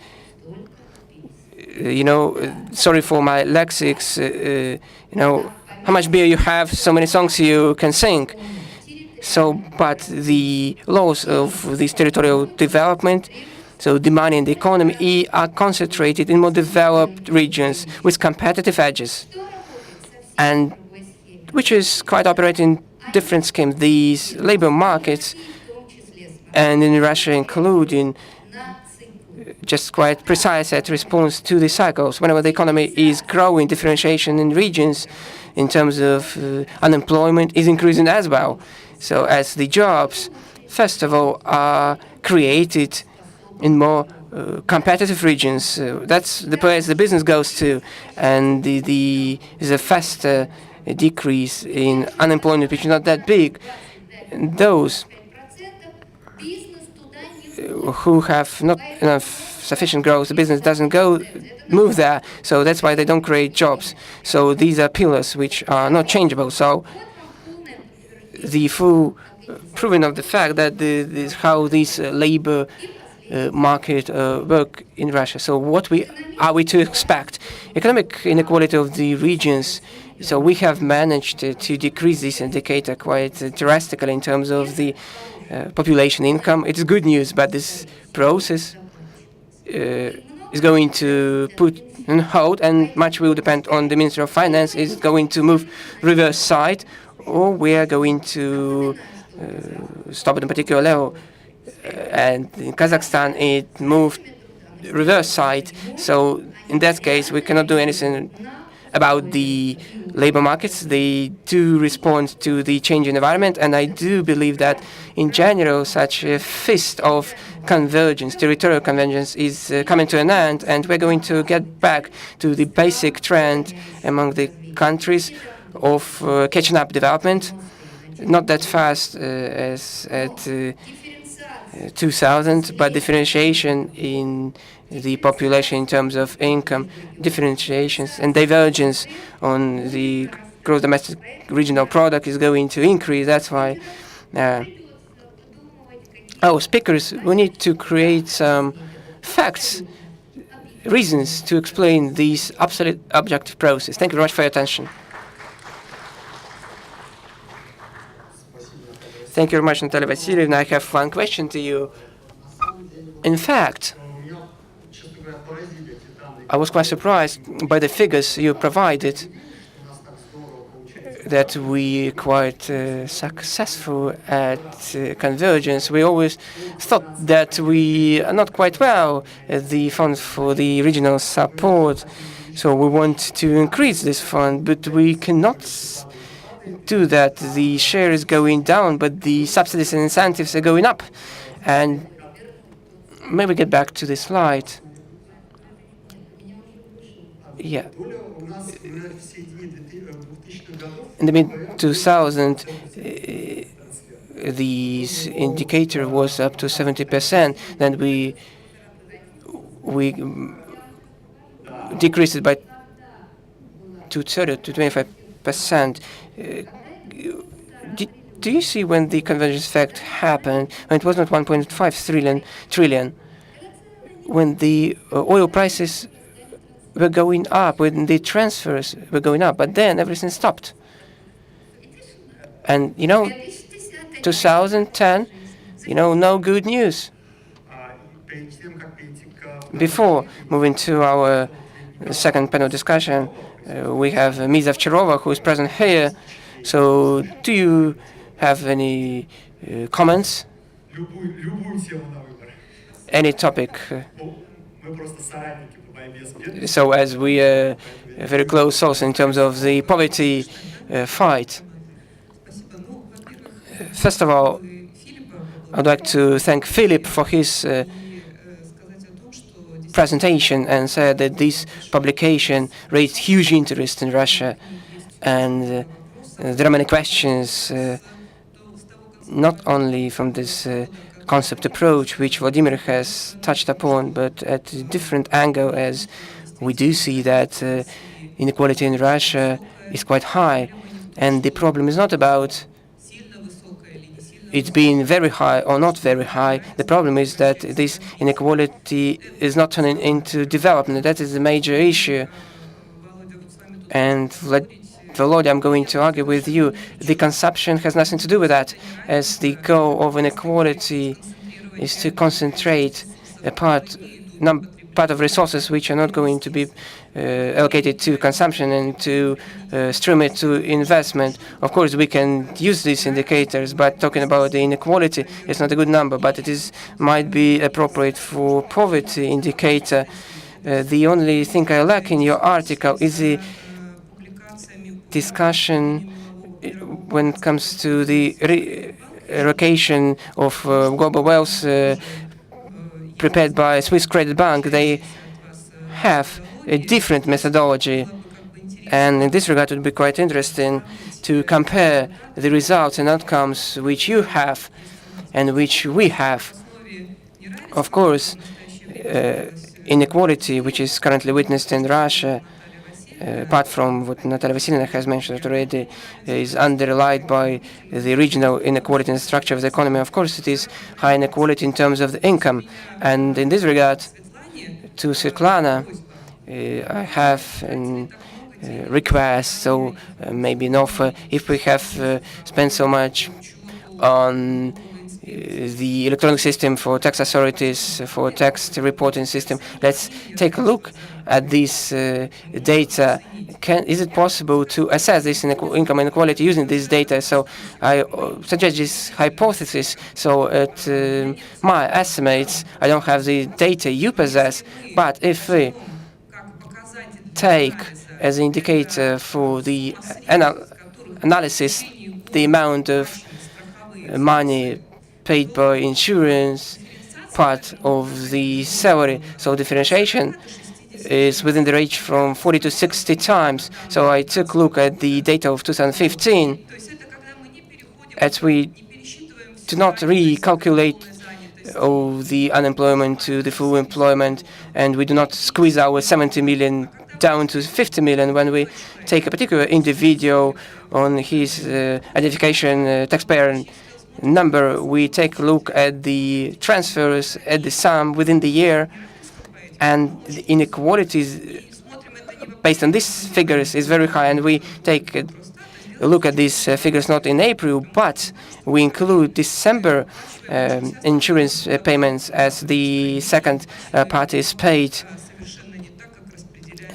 sorry for my lexics, how much beer you have, so many songs you can sing. So, but the laws of this territorial development, so the money and the economy are concentrated in more developed regions with competitive edges, and which is quite operating different schemes. These labor markets and in Russia including, just quite precise at response to the cycles. Whenever the economy is growing, differentiation in regions in terms of unemployment is increasing as well. So as the jobs, first of all, are created in more competitive regions, that's the place the business goes to, and is a faster decrease in unemployment, which is not that big. Those who have not enough sufficient growth, the business doesn't move there, so that's why they don't create jobs. So these are pillars which are not changeable. So the full proving of the fact that how these labor market work in Russia. So what are we to expect? Economic inequality of the regions. So we have managed to decrease this indicator quite drastically in terms of the population income. It is good news, but this process is going to put on hold, and much will depend on the Minister of Finance. Is it going to move reverse side, or we are going to stop at a particular level? And in Kazakhstan, it moved reverse side. So in that case, we cannot do anything about the labor markets. They do respond to the changing environment, and I do believe that in general such a fist of convergence, territorial convergence, is coming to an end, and we're going to get back to the basic trend among the countries of catching up development, not that fast as at 2000, but differentiation in the population in terms of income, differentiations and divergence on the gross domestic regional product is going to increase. That's why our speakers, we need to create some facts, reasons to explain this absolute objective process. Thank you very much for your attention. Thank you very much, Natalia Vasilyevna. I have one question to you. In fact, I was quite surprised by the figures you provided, that we quite successful at convergence. We always thought that we are not quite well at the fund for the regional support, so we want to increase this fund, but we cannot do that. The share is going down, but the subsidies and incentives are going up. And maybe get back to the slide. Yeah. In the mid-2000s, the indicator was up to 70%. Then we decreased it by 2/3 to 25%. Do you see when the convergence effect happened, when it was not 1.5 trillion, when the oil prices were going up, when the transfers were going up, but then everything stopped. And, 2010, no good news. Before moving to our second panel discussion, we have Ms. Ovcharova, who is present here. So do you have any comments? Any topic? So as we are very close also in terms of the poverty fight. First of all, I'd like to thank Philip for his presentation and said that this publication raised huge interest in Russia, and there are many questions, not only from this concept approach, which Vladimir has touched upon, but at a different angle, as we do see that inequality in Russia is quite high, and the problem is not about it being very high or not very high. The problem is that this inequality is not turning into development. That is the major issue. And Volodya, I'm going to argue with you. The consumption has nothing to do with that, as the goal of inequality is to concentrate a part part of resources which are not going to be allocated to consumption and to stream it to investment. Of course, we can use these indicators, but talking about the inequality is not a good number, but it might be appropriate for poverty indicator. The only thing I lack in your article is the discussion when it comes to the allocation of global wealth prepared by Swiss Credit Bank. They have a different methodology, and in this regard it would be quite interesting to compare the results and outcomes which you have and which we have. Of course, inequality which is currently witnessed in Russia, apart from what Natalia Vasilyevna has mentioned already, is underlined by the regional inequality in the structure of the economy. Of course, it is high inequality in terms of the income. And in this regard, to Svetlana, I have a request, so maybe an offer. If we have spent so much on the electronic system for tax authorities, for tax reporting system, let's take a look at this data. Is it possible to assess this income inequality using this data? So I suggest this hypothesis. So at my estimates, I don't have the data you possess, but if we take as an indicator for the analysis the amount of money paid by insurance, part of the salary, so differentiation is within the range from 40 to 60 times. So I took a look at the data of 2015, as we do not recalculate the unemployment to the full employment, and we do not squeeze our 70 million down to 50 million when we take a particular individual on his identification taxpayer number. We take a look at the transfers, at the sum within the year, and the inequalities based on these figures is very high. And we take a look at these figures not in April, but we include December insurance payments as the second part is paid,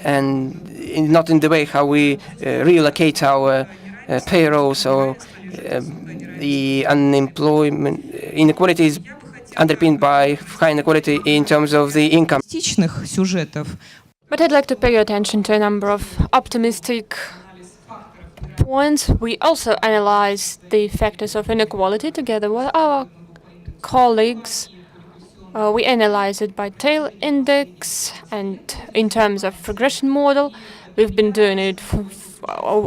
and not in the way how we reallocate our payroll. So the unemployment inequality is underpinned by high inequality in terms of the income. But I'd like to pay your attention to a number of optimistic points. We also analyze the factors of inequality together with our colleagues. We analyze it by tail index and in terms of regression model. We've been doing it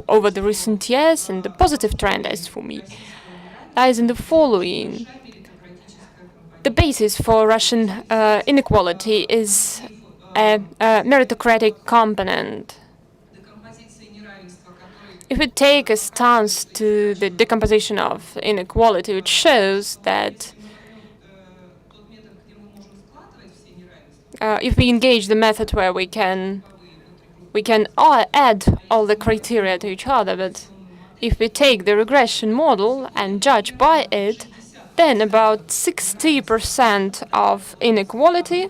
over the recent years, and the positive trend, as for me, lies in the following. The basis for Russian inequality is a meritocratic component. If we take a stance to the decomposition of inequality, which shows that if we engage the method where we can add all the criteria to each other, but if we take the regression model and judge by it, then about 60% of inequality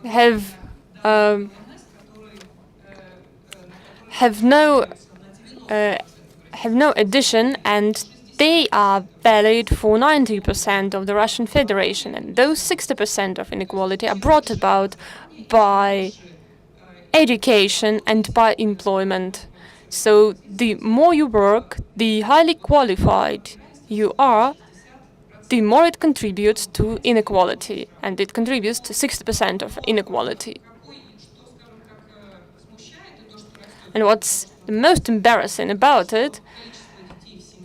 have no addition, and they are valid for 90% of the Russian Federation. And those 60% of inequality are brought about by education and by employment. So the more you work, the highly qualified you are, the more it contributes to inequality, and it contributes to 60% of inequality. And what's the most embarrassing about it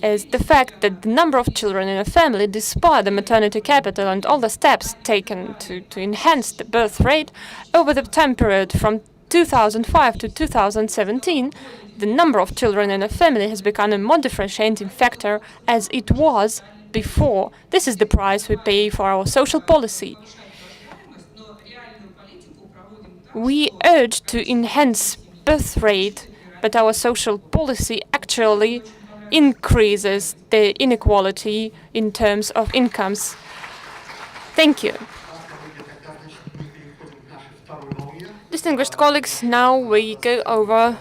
is the fact that the number of children in a family, despite the maternity capital and all the steps taken to enhance the birth rate, over the time period from 2005 to 2017, the number of children in a family has become a more differentiating factor as it was before. This is the price we pay for our social policy. We urge to enhance birth rate, but our social policy actually increases the inequality in terms of incomes. Thank you. Distinguished colleagues, now we go over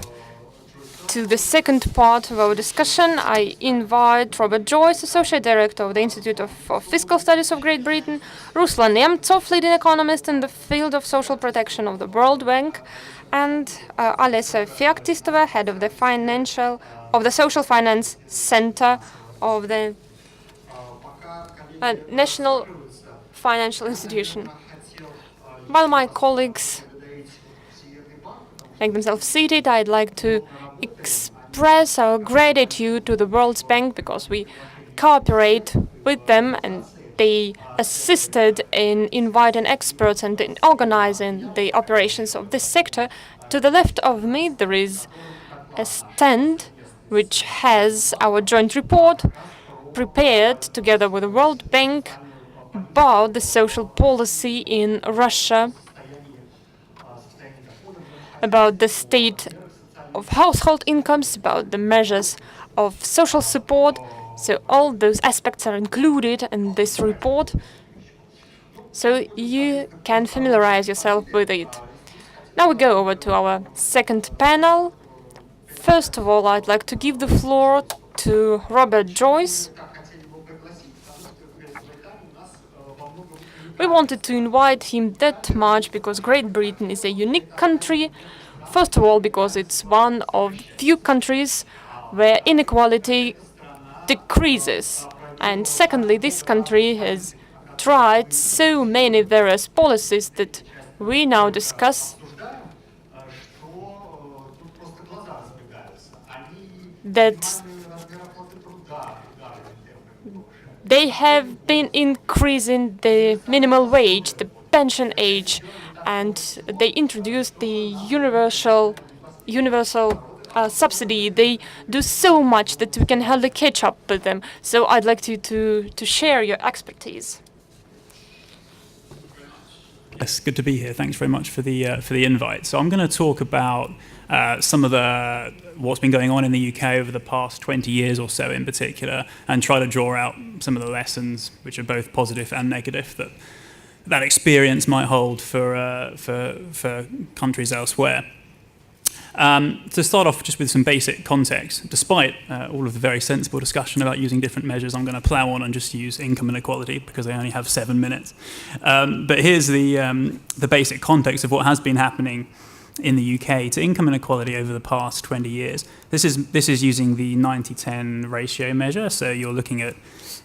to the second part of our discussion. I invite Robert Joyce, Associate Director of the Institute for Fiscal Studies of Great Britain, Ruslan Nemtsov, leading economist in the field of social protection of the World Bank, and Alessa Fiaktistova, head of the Social Finance Center of the National Financial Institution. While my colleagues make themselves seated, I'd like to express our gratitude to the World Bank because we cooperate with them and they assisted in inviting experts and in organizing the operations of this sector. To the left of me, there is a stand which has our joint report prepared together with the World Bank about the social policy in Russia, about the state of household incomes, about the measures of social support. So all those aspects are included in this report, so you can familiarize yourself with it. Now we go over to our second panel. First of all, I'd like to give the floor to Robert Joyce. We wanted to invite him that much because Great Britain is a unique country. First of all, because it's one of the few countries where inequality decreases. And secondly, this country has tried so many various policies that we now discuss that they have been increasing the minimum wage, the pension age, and they introduced the universal subsidy. They do so much that we can hardly catch up with them. So I'd like you to share your expertise. Yes, good to be here. Thanks very much for the invite. So I'm going to talk about some of what's been going on in the UK over the past 20 years or so in particular, and try to draw out some of the lessons, which are both positive and negative, that experience might hold for countries elsewhere. To start off just with some basic context, despite all of the very sensible discussion about using different measures, I'm going to plough on and just use income inequality because I only have 7 minutes. But here's the basic context of what has been happening in the UK to income inequality over the past 20 years. This is using the 90-10 ratio measure, so you're looking at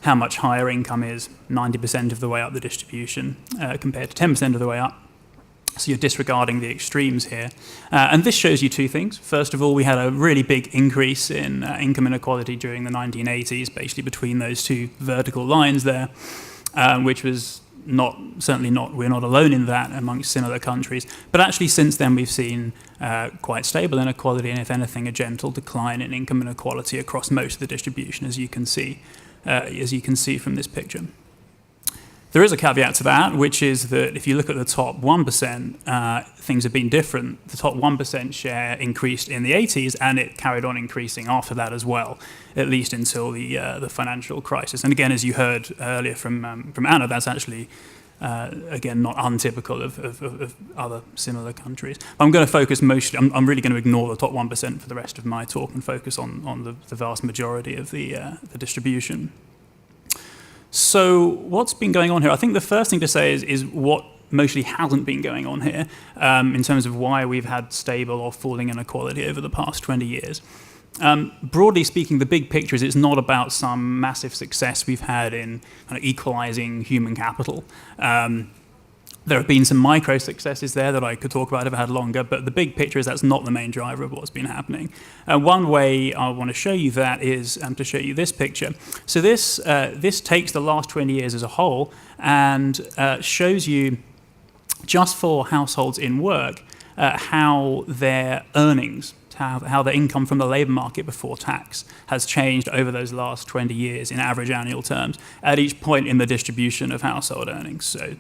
how much higher income is 90% of the way up the distribution compared to 10% of the way up. So you're disregarding the extremes here. And this shows you two things. First of all, we had a really big increase in income inequality during the 1980s, basically between those two vertical lines there, which was we're not alone in that amongst similar countries. But actually since then we've seen quite stable inequality and if anything a gentle decline in income inequality across most of the distribution, as you can see from this picture. There is a caveat to that, which is that if you look at the top 1%, things have been different. The top 1% share increased in the 80s, and it carried on increasing after that as well, at least until the financial crisis. And again, as you heard earlier from Anna, that's actually, again, not untypical of other similar countries. I'm going to focus mostly, I'm really going to ignore the top 1% for the rest of my talk and focus on the vast majority of the distribution. So what's been going on here? I think the first thing to say is what mostly hasn't been going on here in terms of why we've had stable or falling inequality over the past 20 years. Broadly speaking, the big picture is it's not about some massive success we've had in kind of equalizing human capital. There have been some micro successes there that I could talk about if I had longer, but the big picture is that's not the main driver of what's been happening. One way I want to show you that is to show you this picture. So this takes the last 20 years as a whole and shows you, just for households in work, how their earnings, how the income from the labour market before tax has changed over those last 20 years in average annual terms at each point in the distribution of household earnings. So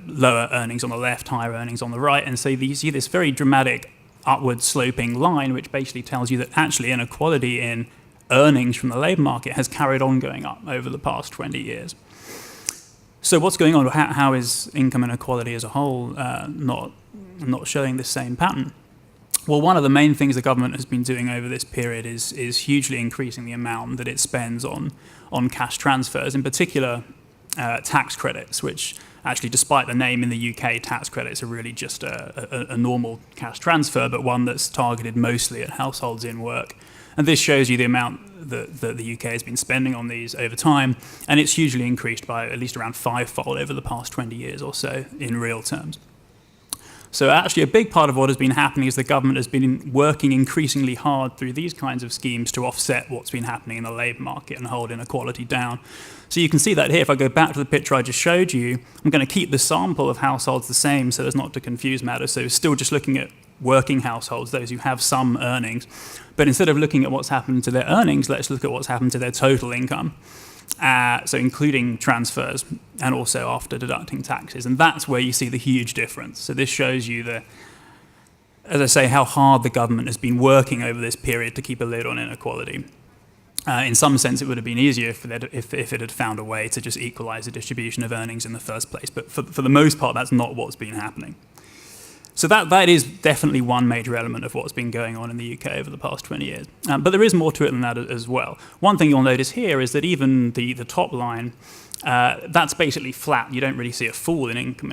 lower earnings on the left, higher earnings on the right, and so you see this very dramatic upward sloping line, which basically tells you that actually inequality in earnings from the labour market has carried on going up over the past 20 years. So what's going on? How is income inequality as a whole not not showing the same pattern? Well, one of the main things the government has been doing over this period is hugely increasing the amount that it spends on cash transfers, in particular tax credits, which actually, despite the name in the UK, tax credits are really just a normal cash transfer, but one that's targeted mostly at households in work. And this shows you the amount that the UK has been spending on these over time, and it's hugely increased by at least around fivefold over the past 20 years or so in real terms. So actually a big part of what has been happening is the government has been working increasingly hard through these kinds of schemes to offset what's been happening in the labour market and hold inequality down. So you can see that here. If I go back to the picture I just showed you, I'm going to keep the sample of households the same so as not to confuse matters. So still just looking at working households, those who have some earnings. But instead of looking at what's happened to their earnings, let's look at what's happened to their total income. So including transfers and also after deducting taxes. And that's where you see the huge difference. So this shows you as I say, how hard the government has been working over this period to keep a lid on inequality. In some sense, it would have been easier if it had found a way to just equalize the distribution of earnings in the first place. But for the most part, that's not what's been happening. So that is definitely one major element of what's been going on in the UK over the past 20 years. But there is more to it than that as well. One thing you'll notice here is that even the top line, that's basically flat. You don't really see a fall in income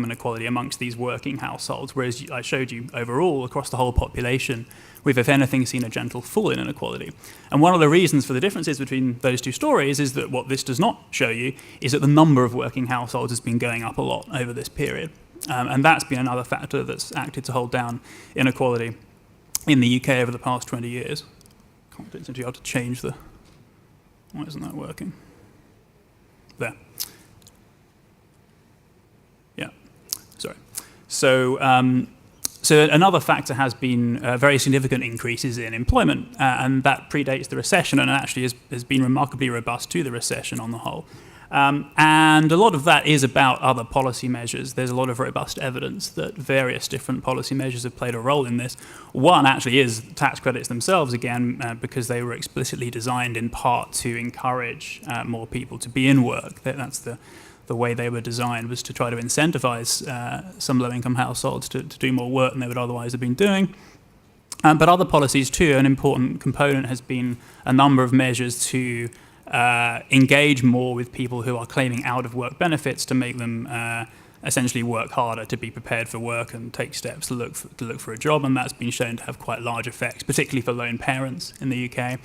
inequality amongst these working households, whereas I showed you overall across the whole population, we've, if anything, seen a gentle fall in inequality. And one of the reasons for the differences between those two stories is that what this does not show you is that the number of working households has been going up a lot over this period. And that's been another factor that's acted to hold down inequality in the UK over the past 20 years. Can't do it until you have to change the... Why isn't that working? There. Yeah, sorry. So another factor has been very significant increases in employment, and that predates the recession and actually has been remarkably robust to the recession on the whole. And a lot of that is about other policy measures. There's a lot of robust evidence that various different policy measures have played a role in this. One actually is tax credits themselves, again, because they were explicitly designed in part to encourage more people to be in work. That's the way they were designed, was to try to incentivize some low-income households to do more work than they would otherwise have been doing. But other policies too, an important component has been a number of measures to engage more with people who are claiming out-of-work benefits to make them essentially work harder to be prepared for work and take steps to look for a job, and that's been shown to have quite large effects, particularly for lone parents in the UK,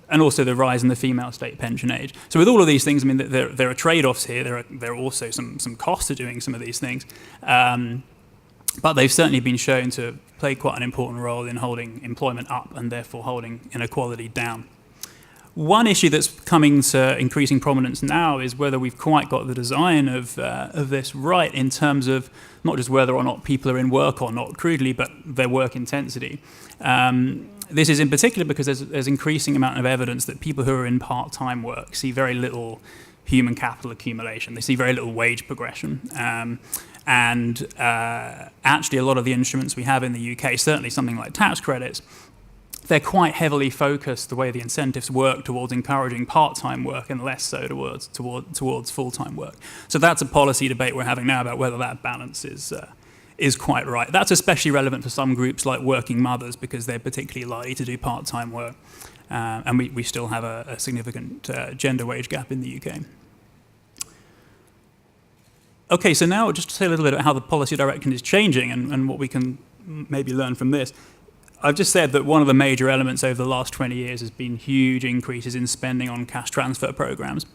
and also the rise in the female state pension age. So with all of these things, I mean, there are trade-offs here. There are also some costs to doing some of these things, but they've certainly been shown to play quite an important role in holding employment up and therefore holding inequality down. One issue that's coming to increasing prominence now is whether we've quite got the design of this right in terms of not just whether or not people are in work or not, crudely, but their work intensity. This is in particular because there's increasing amount of evidence that people who are in part-time work see very little human capital accumulation. They see very little wage progression. And actually a lot of the instruments we have in the UK, certainly something like tax credits, they're quite heavily focused, the way the incentives work, towards encouraging part-time work and less so towards full-time work. So that's a policy debate we're having now about whether that balance is quite right. That's especially relevant for some groups like working mothers because they're particularly likely to do part-time work. And we still have a significant gender wage gap in the UK. Okay, so now just to say a little bit about how the policy direction is changing and what we can maybe learn from this. I've just said that one of the major elements over the last 20 years has been huge increases in spending on cash transfer programs.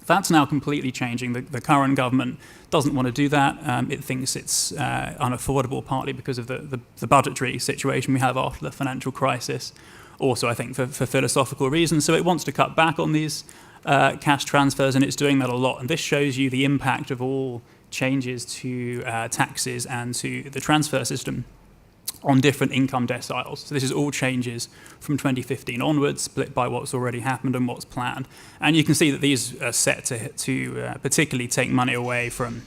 That's now completely changing. The current government doesn't want to do that. It thinks it's unaffordable, partly because of the budgetary situation we have after the financial crisis. Also, I think, for philosophical reasons. So it wants to cut back on these cash transfers, and it's doing that a lot. And this shows you the impact of all changes to taxes and to the transfer system on different income deciles. So this is all changes from 2015 onwards, split by what's already happened and what's planned. And you can see that these are set to particularly take money away from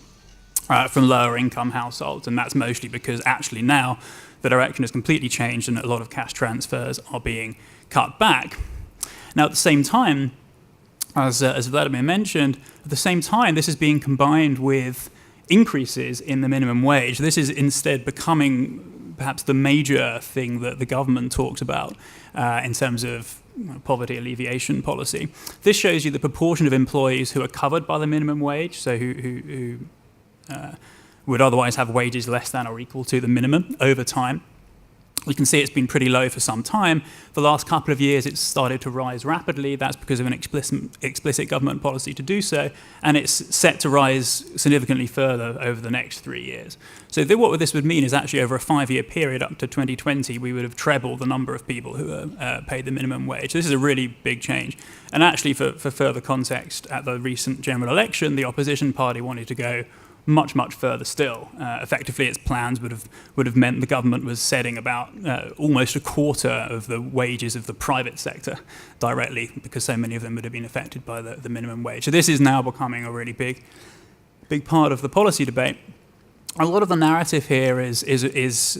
lower income households, and that's mostly because actually now the direction has completely changed and a lot of cash transfers are being cut back. Now at the same time, as Vladimir mentioned, at the same time this is being combined with increases in the minimum wage. This is instead becoming perhaps the major thing that the government talks about in terms of poverty alleviation policy. This shows you the proportion of employees who are covered by the minimum wage, so who would otherwise have wages less than or equal to the minimum over time. You can see it's been pretty low for some time. The last couple of years it's started to rise rapidly. That's because of an explicit government policy to do so, and it's set to rise significantly further over the next 3 years. So what this would mean is actually over a 5-year period up to 2020, we would have trebled the number of people who are paid the minimum wage. This is a really big change. And actually, for further context, at the recent general election, the opposition party wanted to go much, much further still. Effectively, its plans would have meant the government was setting about almost a quarter of the wages of the private sector directly, because so many of them would have been affected by the minimum wage. So this is now becoming a really big part of the policy debate. A lot of the narrative here is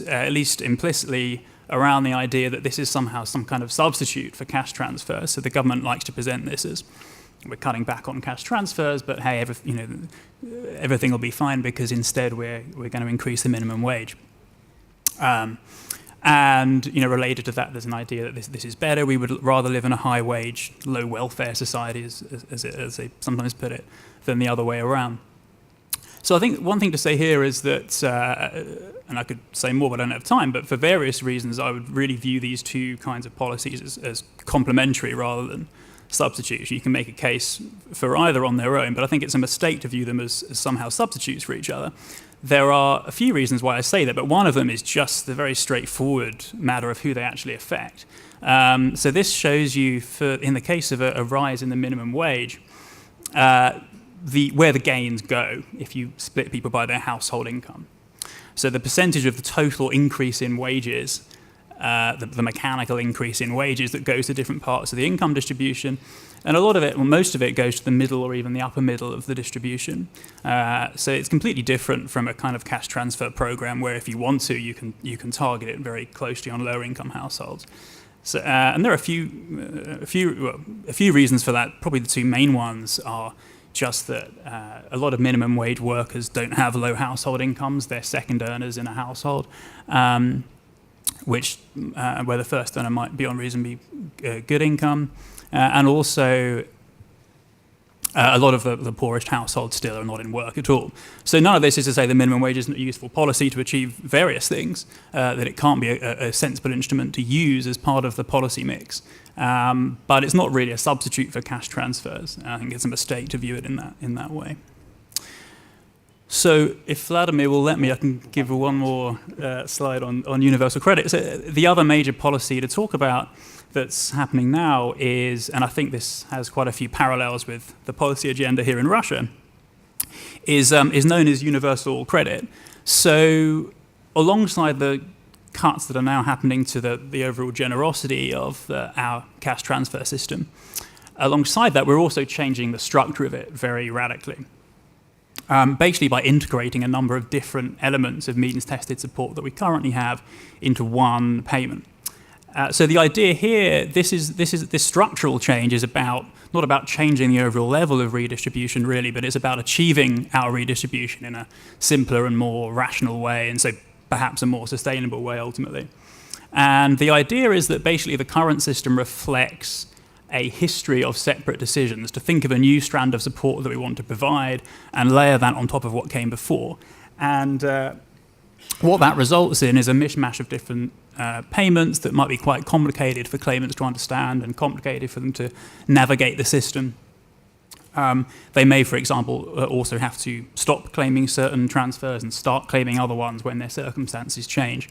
at least implicitly around the idea that this is somehow some kind of substitute for cash transfers. So the government likes to present this as, we're cutting back on cash transfers, but hey, everything will be fine because instead we're going to increase the minimum wage. And related to that, there's an idea that this is better. We would rather live in a high-wage, low-welfare society, as they sometimes put it, than the other way around. So I think one thing to say here is that, and I could say more, but I don't have time, but for various reasons, I would really view these two kinds of policies as complementary rather than substitutes. You can make a case for either on their own, but I think it's a mistake to view them as somehow substitutes for each other. There are a few reasons why I say that, but one of them is just the very straightforward matter of who they actually affect. So this shows you, in the case of a rise in the minimum wage, where the gains go if you split people by their household income. So the percentage of the total increase in wages, the mechanical increase in wages that goes to different parts of the income distribution, and a lot of it, well, most of it goes to the middle or even the upper middle of the distribution. So it's completely different from a kind of cash transfer program where if you want to, you can target it very closely on lower income households. So, and there are a few reasons for that. Probably the two main ones are just that a lot of minimum wage workers don't have low household incomes. They're second earners in a household, where the first earner might be on reasonably good income. And also, a lot of the poorest households still are not in work at all. So none of this is to say the minimum wage isn't a useful policy to achieve various things, that it can't be a sensible instrument to use as part of the policy mix. But it's not really a substitute for cash transfers. I think it's a mistake to view it in that way. So if Vladimir will let me, I can give one more slide on universal credit. So the other major policy to talk about that's happening now is, and I think this has quite a few parallels with the policy agenda here in Russia, is known as universal credit. So alongside the cuts that are now happening to the overall generosity of our cash transfer system, alongside that we're also changing the structure of it very radically. Basically by integrating a number of different elements of means-tested support that we currently have into one payment. So the idea here, this structural change is not about changing the overall level of redistribution really, but it's about achieving our redistribution in a simpler and more rational way, and so perhaps a more sustainable way ultimately. And the idea is that basically the current system reflects a history of separate decisions, to think of a new strand of support that we want to provide and layer that on top of what came before. And what that results in is a mishmash of different payments that might be quite complicated for claimants to understand and complicated for them to navigate the system. They may, for example, also have to stop claiming certain transfers and start claiming other ones when their circumstances change.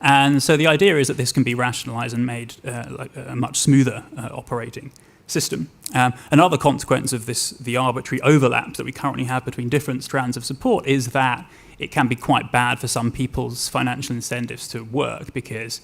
And so the idea is that this can be rationalized and made like a much smoother operating system. Another consequence of the arbitrary overlaps that we currently have between different strands of support is that it can be quite bad for some people's financial incentives to work, because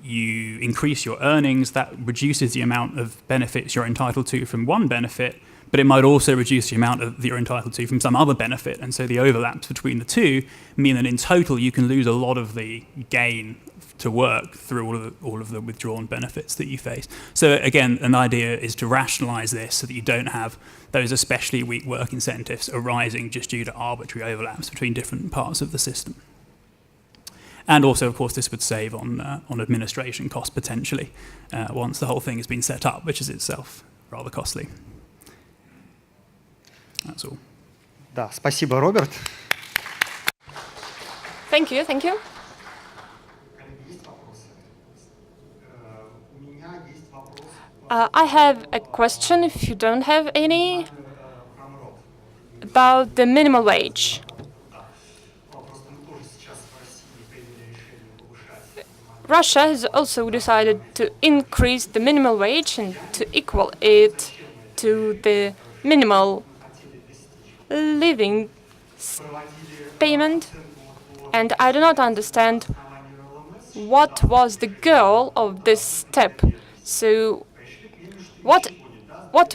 you increase your earnings, that reduces the amount of benefits you're entitled to from one benefit, but it might also reduce the amount that you're entitled to from some other benefit. And so the overlaps between the two mean that in total you can lose a lot of the gain to work through all of the withdrawn benefits that you face. So again, an idea is to rationalize this so that you don't have those especially weak work incentives arising just due to arbitrary overlaps between different parts of the system. And also, of course, this would save on administration costs potentially once the whole thing has been set up, which is itself rather costly. That's all. Да, спасибо, Роберт. Thank you, thank you. I have a question, if you don't have any, about the minimum wage. Russia has also decided to increase the minimum wage and to equal it to the minimal living payment. And I do not understand what was the goal of this step. So what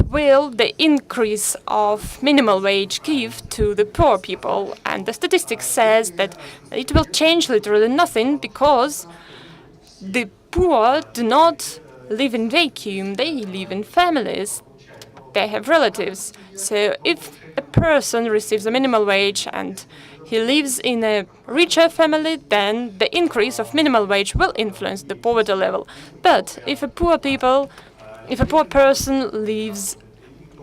will the increase of minimum wage give to the poor people? And the statistics says that it will change literally nothing because the poor do not live in vacuum, they live in families, they have relatives. So if a person receives a minimum wage and he lives in a richer family, then the increase of minimum wage will influence the poverty level. But if a poor person lives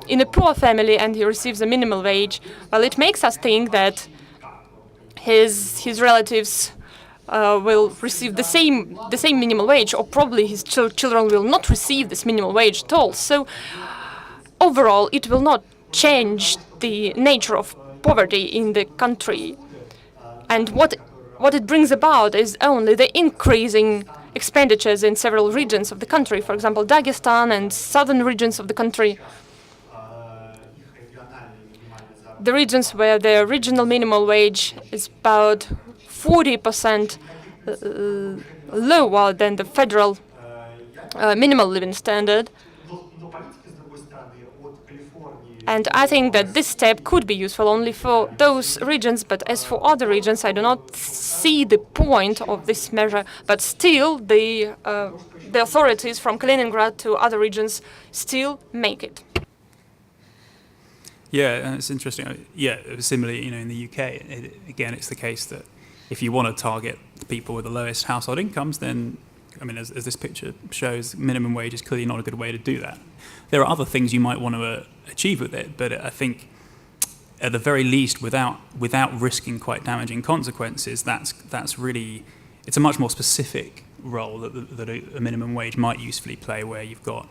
in a poor family and he receives a minimum wage, well, it makes us think that his relatives will receive the same minimum wage, or probably his children will not receive this minimum wage at all. So overall, it will not change the nature of poverty in the country. And what it brings about is only the increasing expenditures in several regions of the country, for example, Dagestan and southern regions of the country. The regions where the regional minimum wage is about 40% lower than the federal minimal living standard. And I think that this step could be useful only for those regions, but as for other regions, I do not see the point of this measure. But still, the authorities from Kaliningrad to other regions still make it. Yeah, and it's interesting. Yeah, similarly, in the UK, again, it's the case that if you want to target the people with the lowest household incomes, then, I mean, as this picture shows, minimum wage is clearly not a good way to do that. There are other things you might want to achieve with it, but I think, at the very least, without risking quite damaging consequences, that's really, it's a much more specific role that a minimum wage might usefully play, where you've got,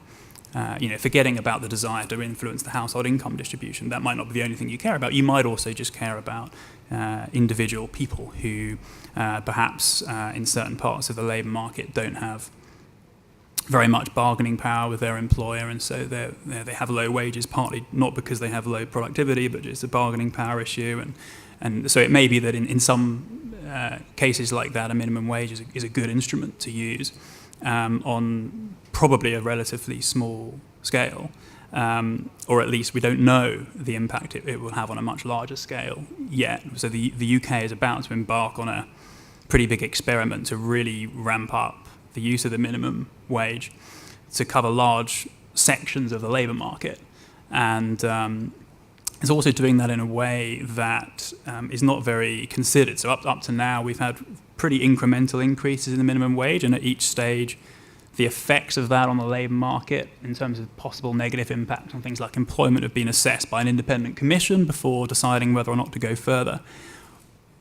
forgetting about the desire to influence the household income distribution. That might not be the only thing you care about. You might also just care about individual people who perhaps in certain parts of the labour market don't have very much bargaining power with their employer, and so they have low wages, partly not because they have low productivity, but just a bargaining power issue. And so it may be that in some cases like that, a minimum wage is a good instrument to use on probably a relatively small scale, or at least we don't know the impact it will have on a much larger scale yet. So the UK is about to embark on a pretty big experiment to really ramp up the use of the minimum wage to cover large sections of the labour market. And it's also doing that in a way that is not very considered. So up to now, we've had pretty incremental increases in the minimum wage, and at each stage, the effects of that on the labour market in terms of possible negative impact on things like employment have been assessed by an independent commission before deciding whether or not to go further.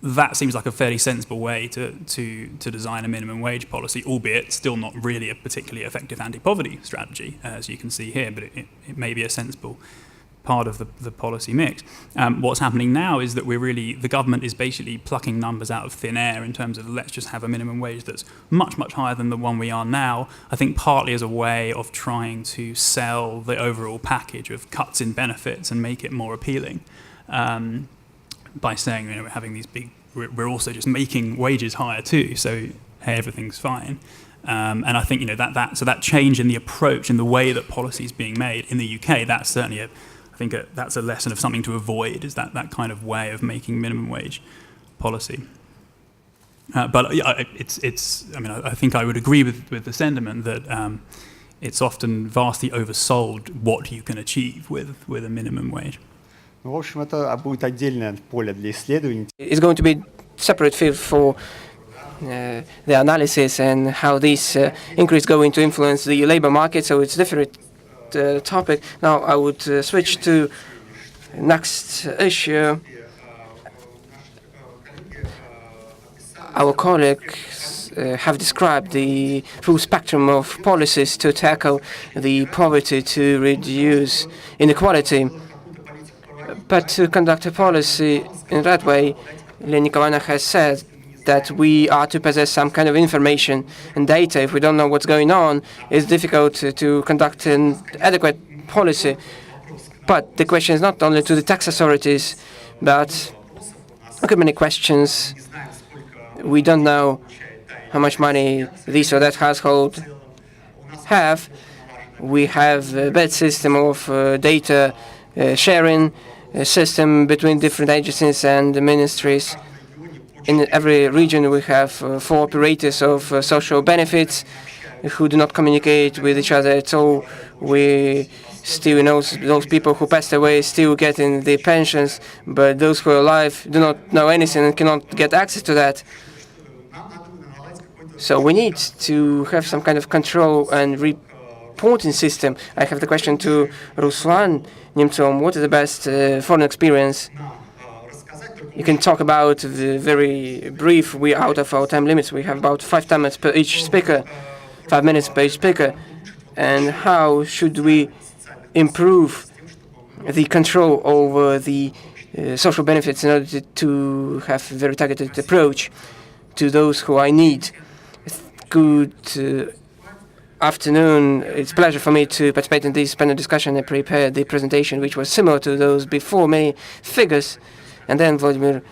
That seems like a fairly sensible way to design a minimum wage policy, albeit still not really a particularly effective anti-poverty strategy, as you can see here, but it may be a sensible part of the policy mix. What's happening now is that the government is basically plucking numbers out of thin air in terms of let's just have a minimum wage that's much, much higher than the one we are now, I think partly as a way of trying to sell the overall package of cuts in benefits and make it more appealing. By saying, we're having these we're also just making wages higher too, so hey, everything's fine. And I think that change in the approach, in the way that policy is being made in the UK, that's certainly I think that's a lesson of something to avoid, is that kind of way of making minimum wage policy. But yeah, I think I would agree with the sentiment that it's often vastly oversold what you can achieve with a minimum wage. Ну, в общем, это будет отдельное поле для исследований. It's going to be separate field for the analysis and how this increase going to influence the labor market. So it's a different topic. Now I would switch to next issue. Our colleagues have described the full spectrum of policies to tackle the poverty, to reduce inequality. But to conduct a policy in that way, Inequality has said that we are to possess some kind of information and data. If we don't know what's going on, it's difficult to conduct an adequate policy. But the question is not only to the tax authorities, but look at many questions. We don't know how much money this or that household have. We have a bad system of data sharing system between different agencies and ministries. In every region we have 4 operators of social benefits who do not communicate with each other at all. We still know those people who passed away still getting the pensions, but those who are alive do not know anything and cannot get access to that. So we need to have some kind of control and reporting system. I have the question to Ruslan Nemtsov. What is the best foreign experience? You can talk about the very brief. We're out of our time limits. We have about 5 minutes per each speaker, 5 minutes per each speaker. And how should we improve the control over the social benefits in order to have a very targeted approach to those who are in need? Good afternoon. It's a pleasure for me to participate in this panel discussion. I prepared the presentation, which was similar to those before, many figures. And then Vladimir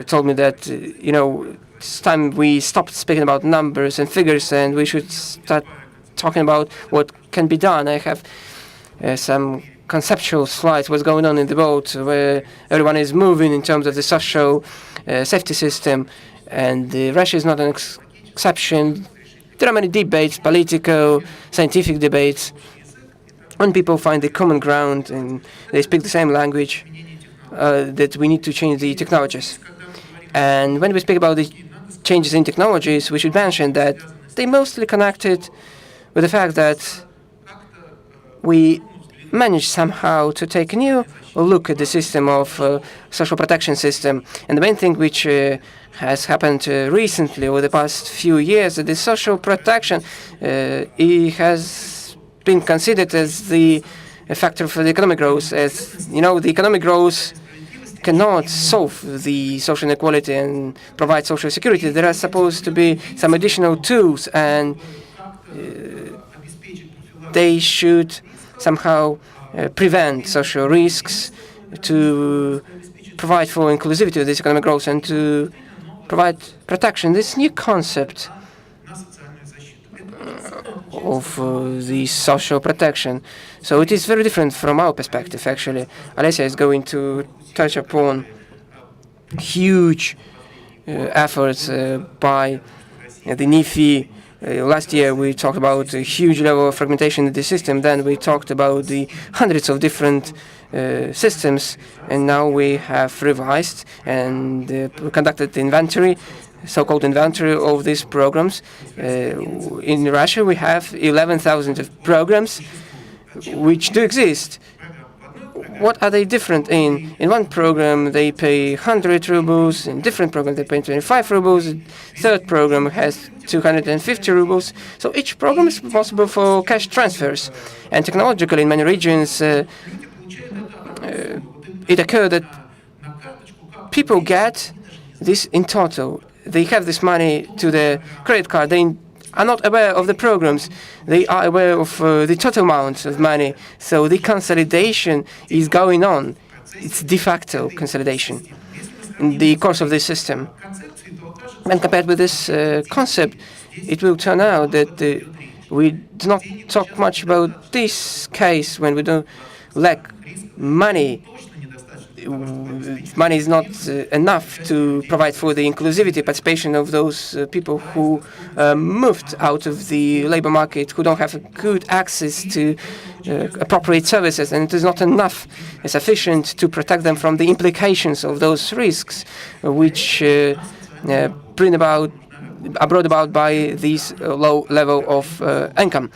told me that, it's time we stopped speaking about numbers and figures and we should start talking about what can be done. I have some conceptual slides, what's going on in the world, where everyone is moving in terms of the social safety system. And Russia is not an exception. There are many debates, political, scientific debates, when people find the common ground and they speak the same language, that we need to change the technologies. And when we speak about the changes in technologies, we should mention that they mostly connected with the fact that we managed somehow to take a new look at the system of social protection system. And the main thing which has happened recently over the past few years, that the social protection it has been considered as the factor for the economic growth. As you know, the economic growth cannot solve the social inequality and provide social security. There are supposed to be some additional tools, and they should somehow prevent social risks, to provide for inclusivity of this economic growth, and to provide protection. This new concept of the social protection. So it is very different from our perspective, actually. Alessia is going to touch upon huge efforts by the NIFI. Last year we talked about a huge level of fragmentation in the system. Then we talked about the hundreds of different systems, and now we have revised and conducted the inventory, so-called inventory of these programs. In Russia we have 11,000 of programs which do exist. What are they different in? In one program they pay 100 rubles, in different program they pay 25 rubles, third program has 250 rubles. So each program is responsible for cash transfers. And technologically in many regions it occurred that people get this in total. They have this money to their credit card. They are not aware of the programs. They are aware of the total amount of money. So the consolidation is going on. It's de facto consolidation in the course of this system. And compared with this concept, it will turn out that we do not talk much about this case when we don't lack money is not enough to provide for the inclusivity participation of those people who moved out of the labor market, who don't have good access to appropriate services, and it is not enough sufficient to protect them from the implications of those risks which are brought about by this low level of income.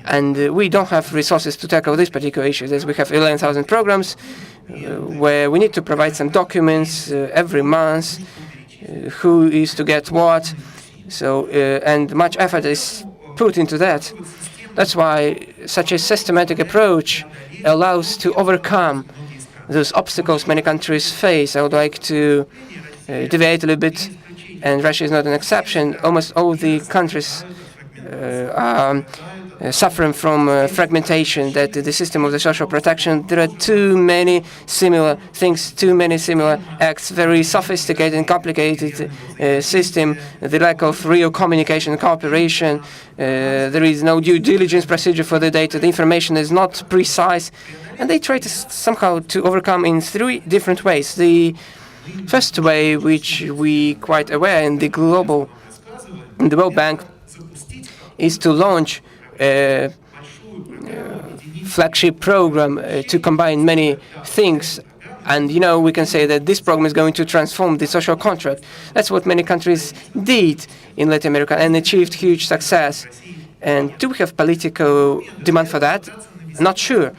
And we don't have resources to tackle these particular issues, as we have 11,000 programs where we need to provide some documents every month, who is to get what. So, and much effort is put into that. That's why such a systematic approach allows to overcome those obstacles many countries face. I would like to deviate a little bit, and Russia is not an exception. Almost all the countries are suffering from fragmentation, that the system of the social protection, there are too many similar things, too many similar acts, very sophisticated and complicated system, the lack of real communication and cooperation, there is no due diligence procedure for the data, the information is not precise, and they try to somehow to overcome in 3 different ways. The first way, which we quite aware in the World Bank, is to launch a flagship program to combine many things. And, we can say that this program is going to transform the social contract. That's what many countries did in Latin America and achieved huge success. And do we have political demand for that? Not sure.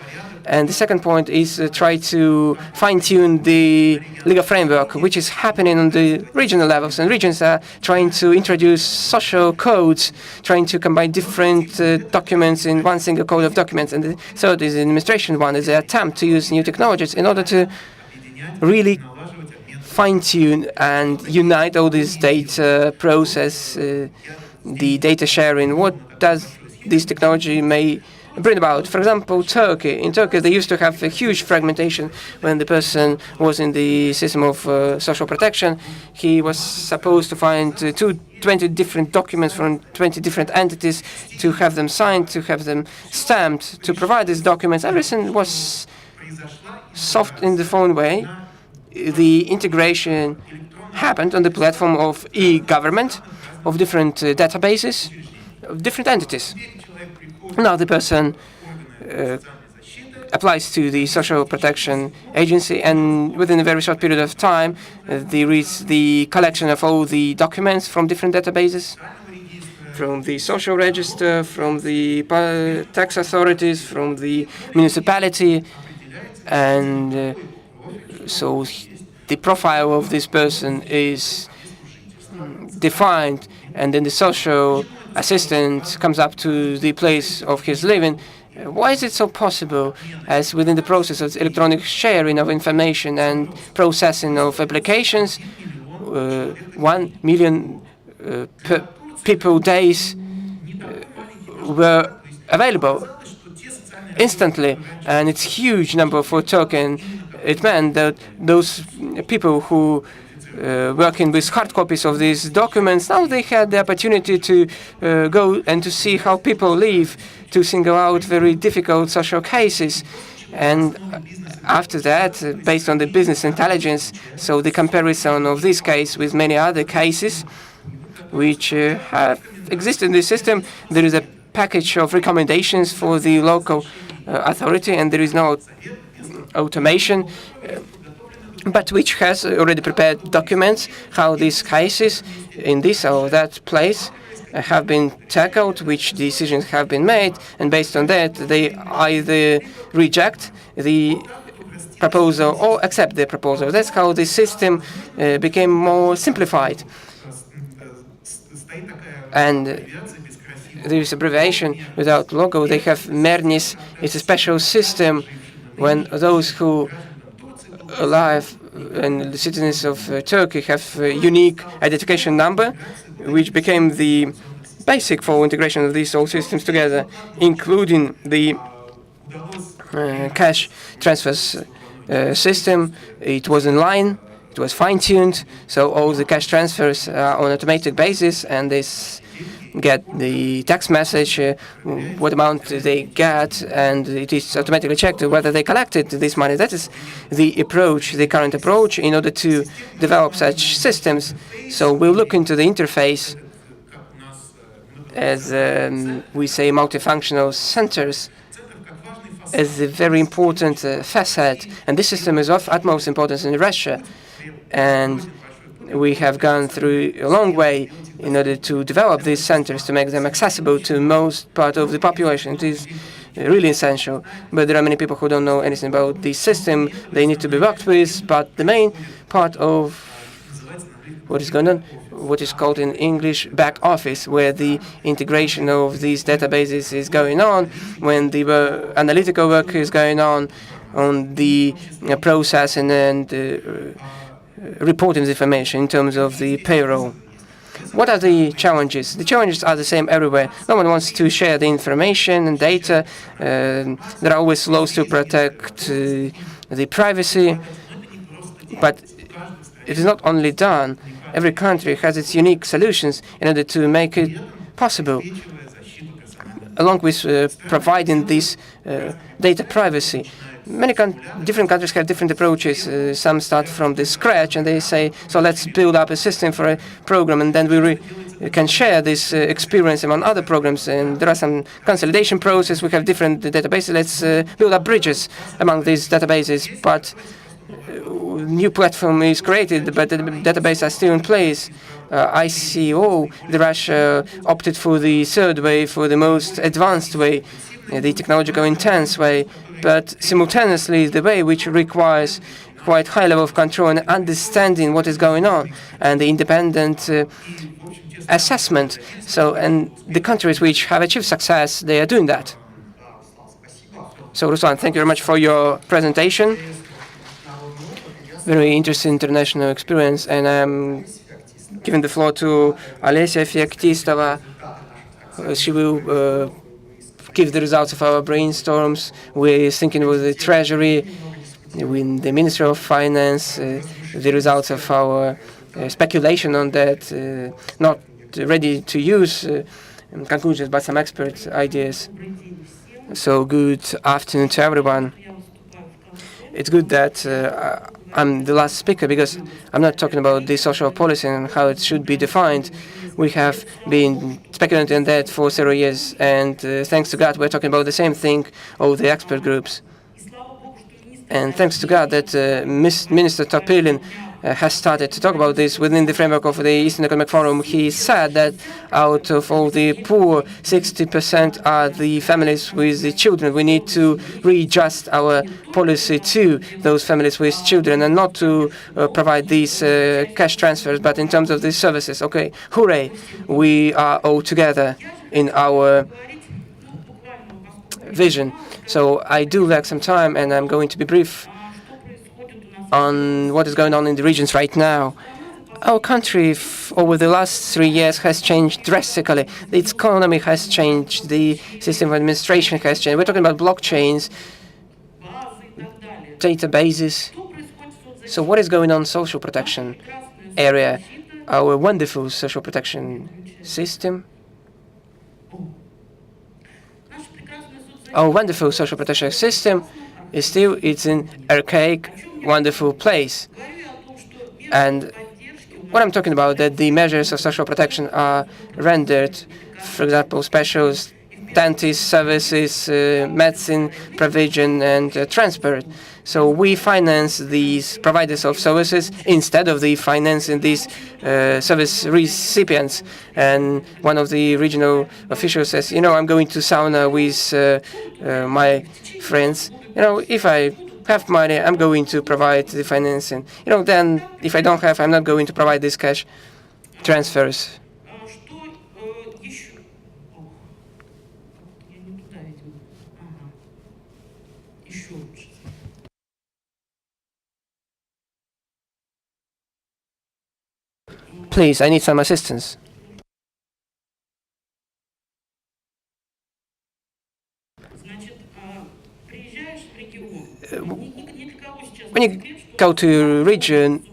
And the second point is try to fine-tune the legal framework, which is happening on the regional levels. And regions are trying to introduce social codes, trying to combine different documents in one single code of documents. And the third is the administration one, is the attempt to use new technologies in order to really fine-tune and unite all this data process, the data sharing. What does this technology may bring about? For example, Turkey. In Turkey, they used to have a huge fragmentation when the person was in the system of social protection. He was supposed to find 20 different documents from 20 different entities, to have them signed, to have them stamped, to provide these documents. Everything was solved in the phone way. The integration happened on the platform of e-government, of different databases, of different entities. Now the person applies to the social protection agency, and within a very short period of time, there is the collection of all the documents from different databases, from the social register, from the tax authorities, from the municipality, and so the profile of this person is defined, and then the social assistant comes up to the place of his living. Why is it so possible, as within the process of electronic sharing of information and processing of applications, 1 million people days were available instantly, and it's huge number for Turkey. And it meant that those people who working with hard copies of these documents, now they had the opportunity to go and to see how people live, to single out very difficult social cases. And after that, based on the business intelligence, so the comparison of this case with many other cases which have existed in the system, there is a package of recommendations for the local authority, and there is no automation, but which has already prepared documents how these cases in this or that place have been tackled, which decisions have been made, and based on that they either reject the proposal or accept the proposal. That's how the system became more simplified. And there is abbreviation without logo. They have MERNIS. It's a special system when those who alive and the citizens of Turkey have a unique identification number, which became the basic for integration of these all systems together, including the cash transfers system. It was in line, it was fine-tuned, so all the cash transfers are on automatic basis, and this get the text message, what amount they get, and it is automatically checked whether they collected this money. That is the approach, the current approach, in order to develop such systems. So we'll look into the interface as we say multifunctional centers as a very important facet, and this system is of utmost importance in Russia, and we have gone through a long way in order to develop these centers, to make them accessible to most part of the population. It is really essential, but there are many people who don't know anything about this system. They need to be worked with, but the main part of what is going on, what is called in English back office, where the integration of these databases is going on, when the analytical work is going on the processing and reporting the information in terms of the payroll. What are the challenges? The challenges are the same everywhere. No one wants to share the information and data. There are always laws to protect the privacy, but it is not only done. Every country has its unique solutions in order to make it possible, along with providing this data privacy. Many different countries have different approaches. Some start from the scratch and they say, so let's build up a system for a program, and then we can share this experience among other programs. And there are some consolidation process. We have different databases. Let's build up bridges among these databases. But new platform is created, but the databases are still in place. ICO, the Russia opted for the third way, for the most advanced way, the technological intense way, but simultaneously the way which requires quite high level of control and understanding what is going on and the independent assessment. So, and the countries which have achieved success, they are doing that. So, Ruslan, thank you very much for your presentation. Very interesting international experience, and I'm giving the floor to Olesya Feoktistova. She will give the results of our brainstorms. We're thinking with the Treasury, with the Ministry of Finance, the results of our speculation on that, not ready to use conclusions, but some expert ideas. So good afternoon to everyone. It's good that I'm the last speaker because I'm not talking about the social policy and how it should be defined. We have been speculating on that for several years, and thanks to God, we're talking about the same thing, all the expert groups. And thanks to God that Minister Topilin has started to talk about this within the framework of the Eastern Economic Forum. He said that out of all the poor, 60% are the families with the children. We need to readjust our policy to those families with children and not to provide these cash transfers, but in terms of these services. Okay, hooray, we are all together in our vision. So I do lack some time, and I'm going to be brief on what is going on in the regions right now. Our country, over the last 3 years, has changed drastically. Its economy has changed. The system of administration has changed. We're talking about blockchains, databases. So what is going on in social protection area? Our wonderful social protection system. Our wonderful social protection system is still, it's an archaic, wonderful place. And what I'm talking about, that the measures of social protection are rendered, for example, special dentist services, medicine provision, and transport. So we finance these providers of services instead of the financing these service recipients. And one of the regional officials says, you know, I'm going to sauna with my friends. You know, if I have money, I'm going to provide the financing. You know, then if I don't have, I'm not going to provide these cash transfers. Please, I need some assistance. When you go to a region,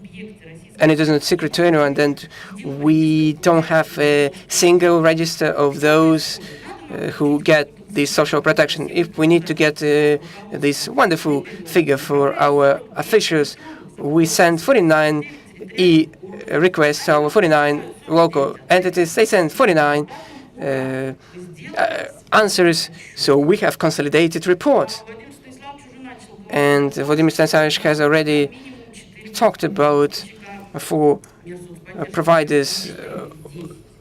and it is not secret to anyone, then we don't have a single register of those who get this social protection. If we need to get this wonderful figure for our officials, we send 49 requests to our 49 local entities. They send 49 answers, so we have consolidated reports. And Vladimir Stanislavich has already talked about for providers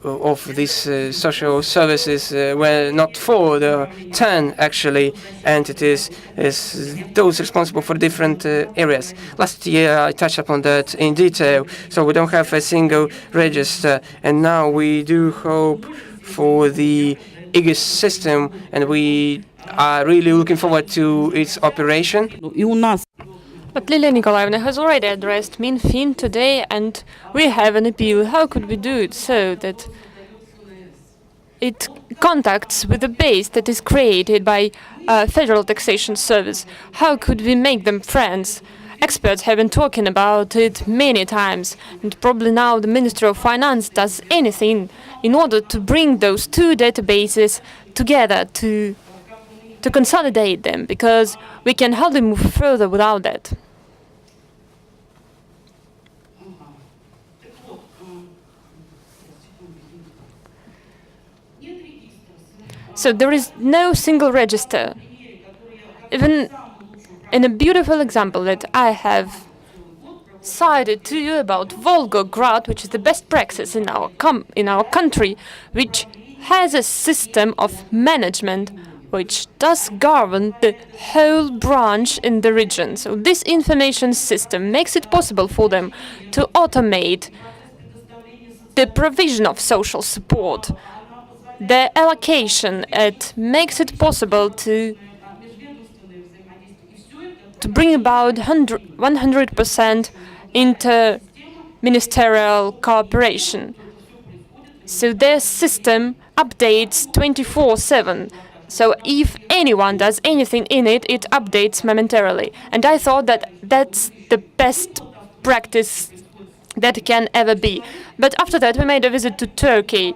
of these social services were not 4, there are 10 actually entities, those responsible for different areas. Last year I touched upon that in detail, so we don't have a single register, and now we do hope for the IGIS system, and we are really looking forward to its operation. But Lilia Nikolaevna has already addressed MinFin today, and we have an appeal. How could we do it so that it contacts with the base that is created by Federal Taxation Service? How could we make them friends? Experts have been talking about it many times, and probably now the Ministry of Finance does anything in order to bring those two databases together to consolidate them, because we can hardly move further without that. So there is no single register. Even in a beautiful example that I have cited to you about Volgograd, which is the best practice in our country, which has a system of management which does govern the whole branch in the region. So this information system makes it possible for them to automate the provision of social support, the allocation. It makes it possible to bring about 100% inter-ministerial cooperation. So their system updates 24/7. So if anyone does anything in it, it updates momentarily. And I thought that that's the best practice that can ever be. But after that, we made a visit to Turkey.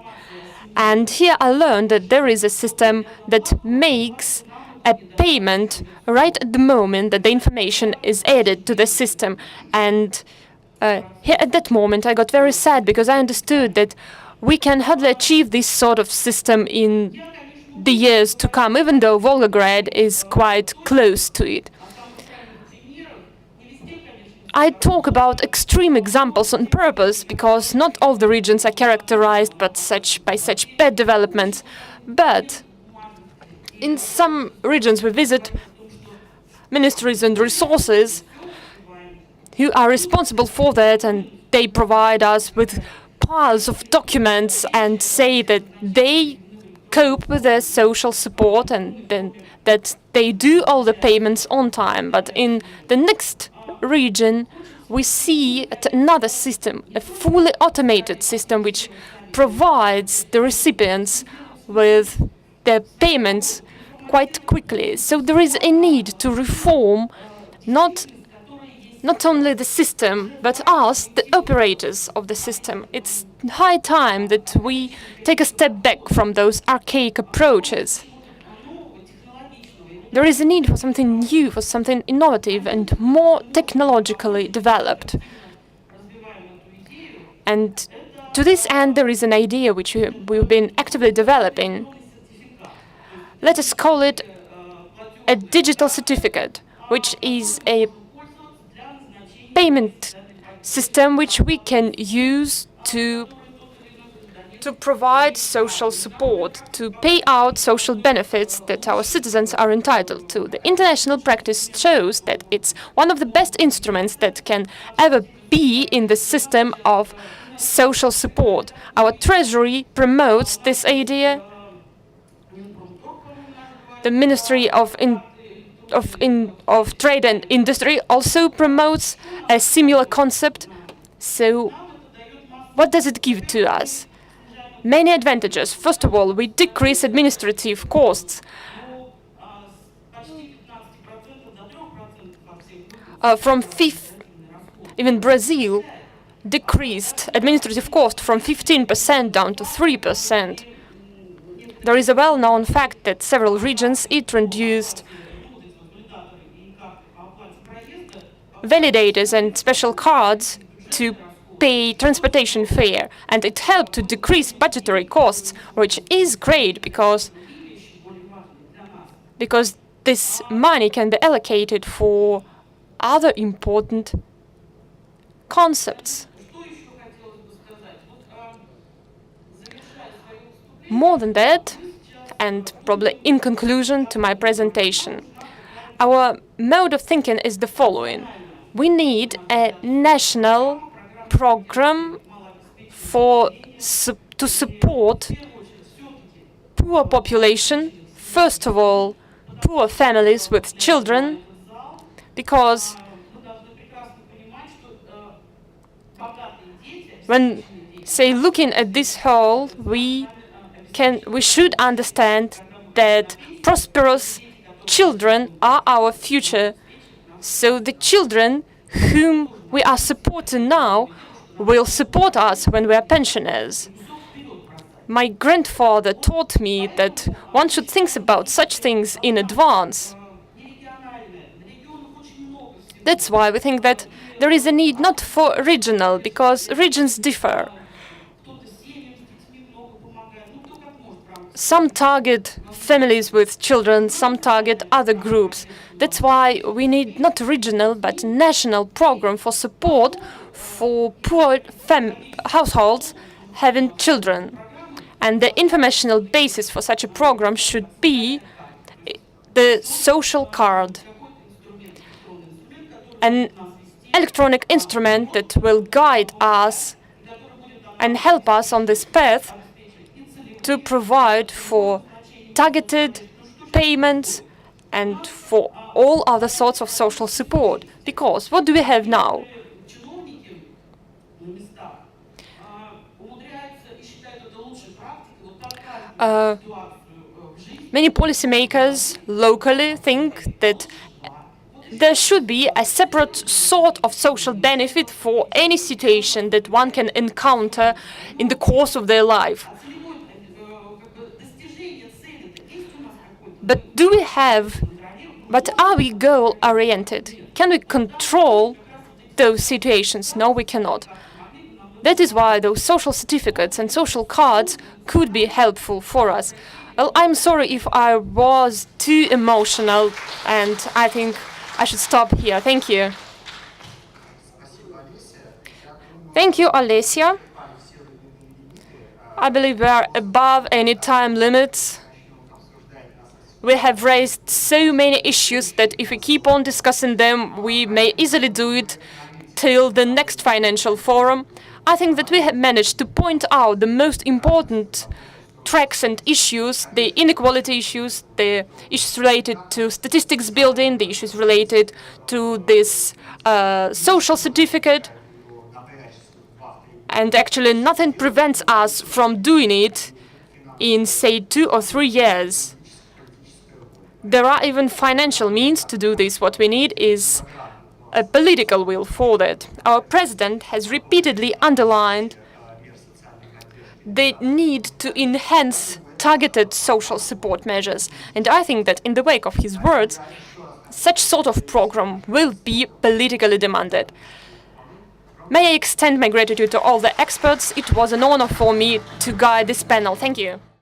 And here I learned that there is a system that makes a payment right at the moment that the information is added to the system. And here at that moment, I got very sad because I understood that we can hardly achieve this sort of system in the years to come, even though Volgograd is quite close to it. I talk about extreme examples on purpose because not all the regions are characterized by such bad developments. But in some regions we visit ministries and resources who are responsible for that, and they provide us with piles of documents and say that they cope with their social support and then that they do all the payments on time. But in the next region, we see another system, a fully automated system, which provides the recipients with their payments quite quickly. So there is a need to reform not only the system, but us, the operators of the system. It's high time that we take a step back from those archaic approaches. There is a need for something new, for something innovative and more technologically developed. And to this end, there is an idea which we've been actively developing. Let us call it a digital certificate, which is a payment system which we can use to provide social support, to pay out social benefits that our citizens are entitled to. The international practice shows that it's one of the best instruments that can ever be in the system of social support. Our Treasury promotes this idea. The Ministry of Trade and Industry also promotes a similar concept. So what does it give to us? Many advantages. First of all, we decrease administrative costs. Even Brazil decreased administrative cost from 15% down to 3%. There is a well-known fact that several regions introduced validators and special cards to pay transportation fare, and it helped to decrease budgetary costs, which is great because this money can be allocated for other important concepts. More than that, and probably in conclusion to my presentation, our mode of thinking is the following. We need a national program to support poor population, first of all, poor families with children, because when, say, looking at this whole, we should understand that prosperous children are our future. So the children whom we are supporting now will support us when we are pensioners. My grandfather taught me that one should think about such things in advance. That's why we think that there is a need not for regional, because regions differ. Some target families with children, some target other groups. That's why we need not a regional but national program for support for poor households having children. And the informational basis for such a program should be the social card, an electronic instrument that will guide us and help us on this path to provide for targeted payments and for all other sorts of social support. Because what do we have now? Many policymakers locally think that there should be a separate sort of social benefit for any situation that one can encounter in the course of their life. But are we goal-oriented? Can we control those situations? No, we cannot. That is why those social certificates and social cards could be helpful for us. Well, I'm sorry if I was too emotional, and I think I should stop here. Thank you. Thank you, Alessia. I believe we are above any time limits. We have raised so many issues that if we keep on discussing them, we may easily do it till the next financial forum. I think that we have managed to point out the most important tracks and issues, the inequality issues, the issues related to statistics building, the issues related to this social certificate. And actually nothing prevents us from doing it in, say, 2 or 3 years. There are even financial means to do this. What we need is a political will for that. Our president has repeatedly underlined the need to enhance targeted social support measures. And I think that in the wake of his words, such sort of program will be politically demanded. May I extend my gratitude to all the experts. It was an honor for me to guide this panel. Thank you.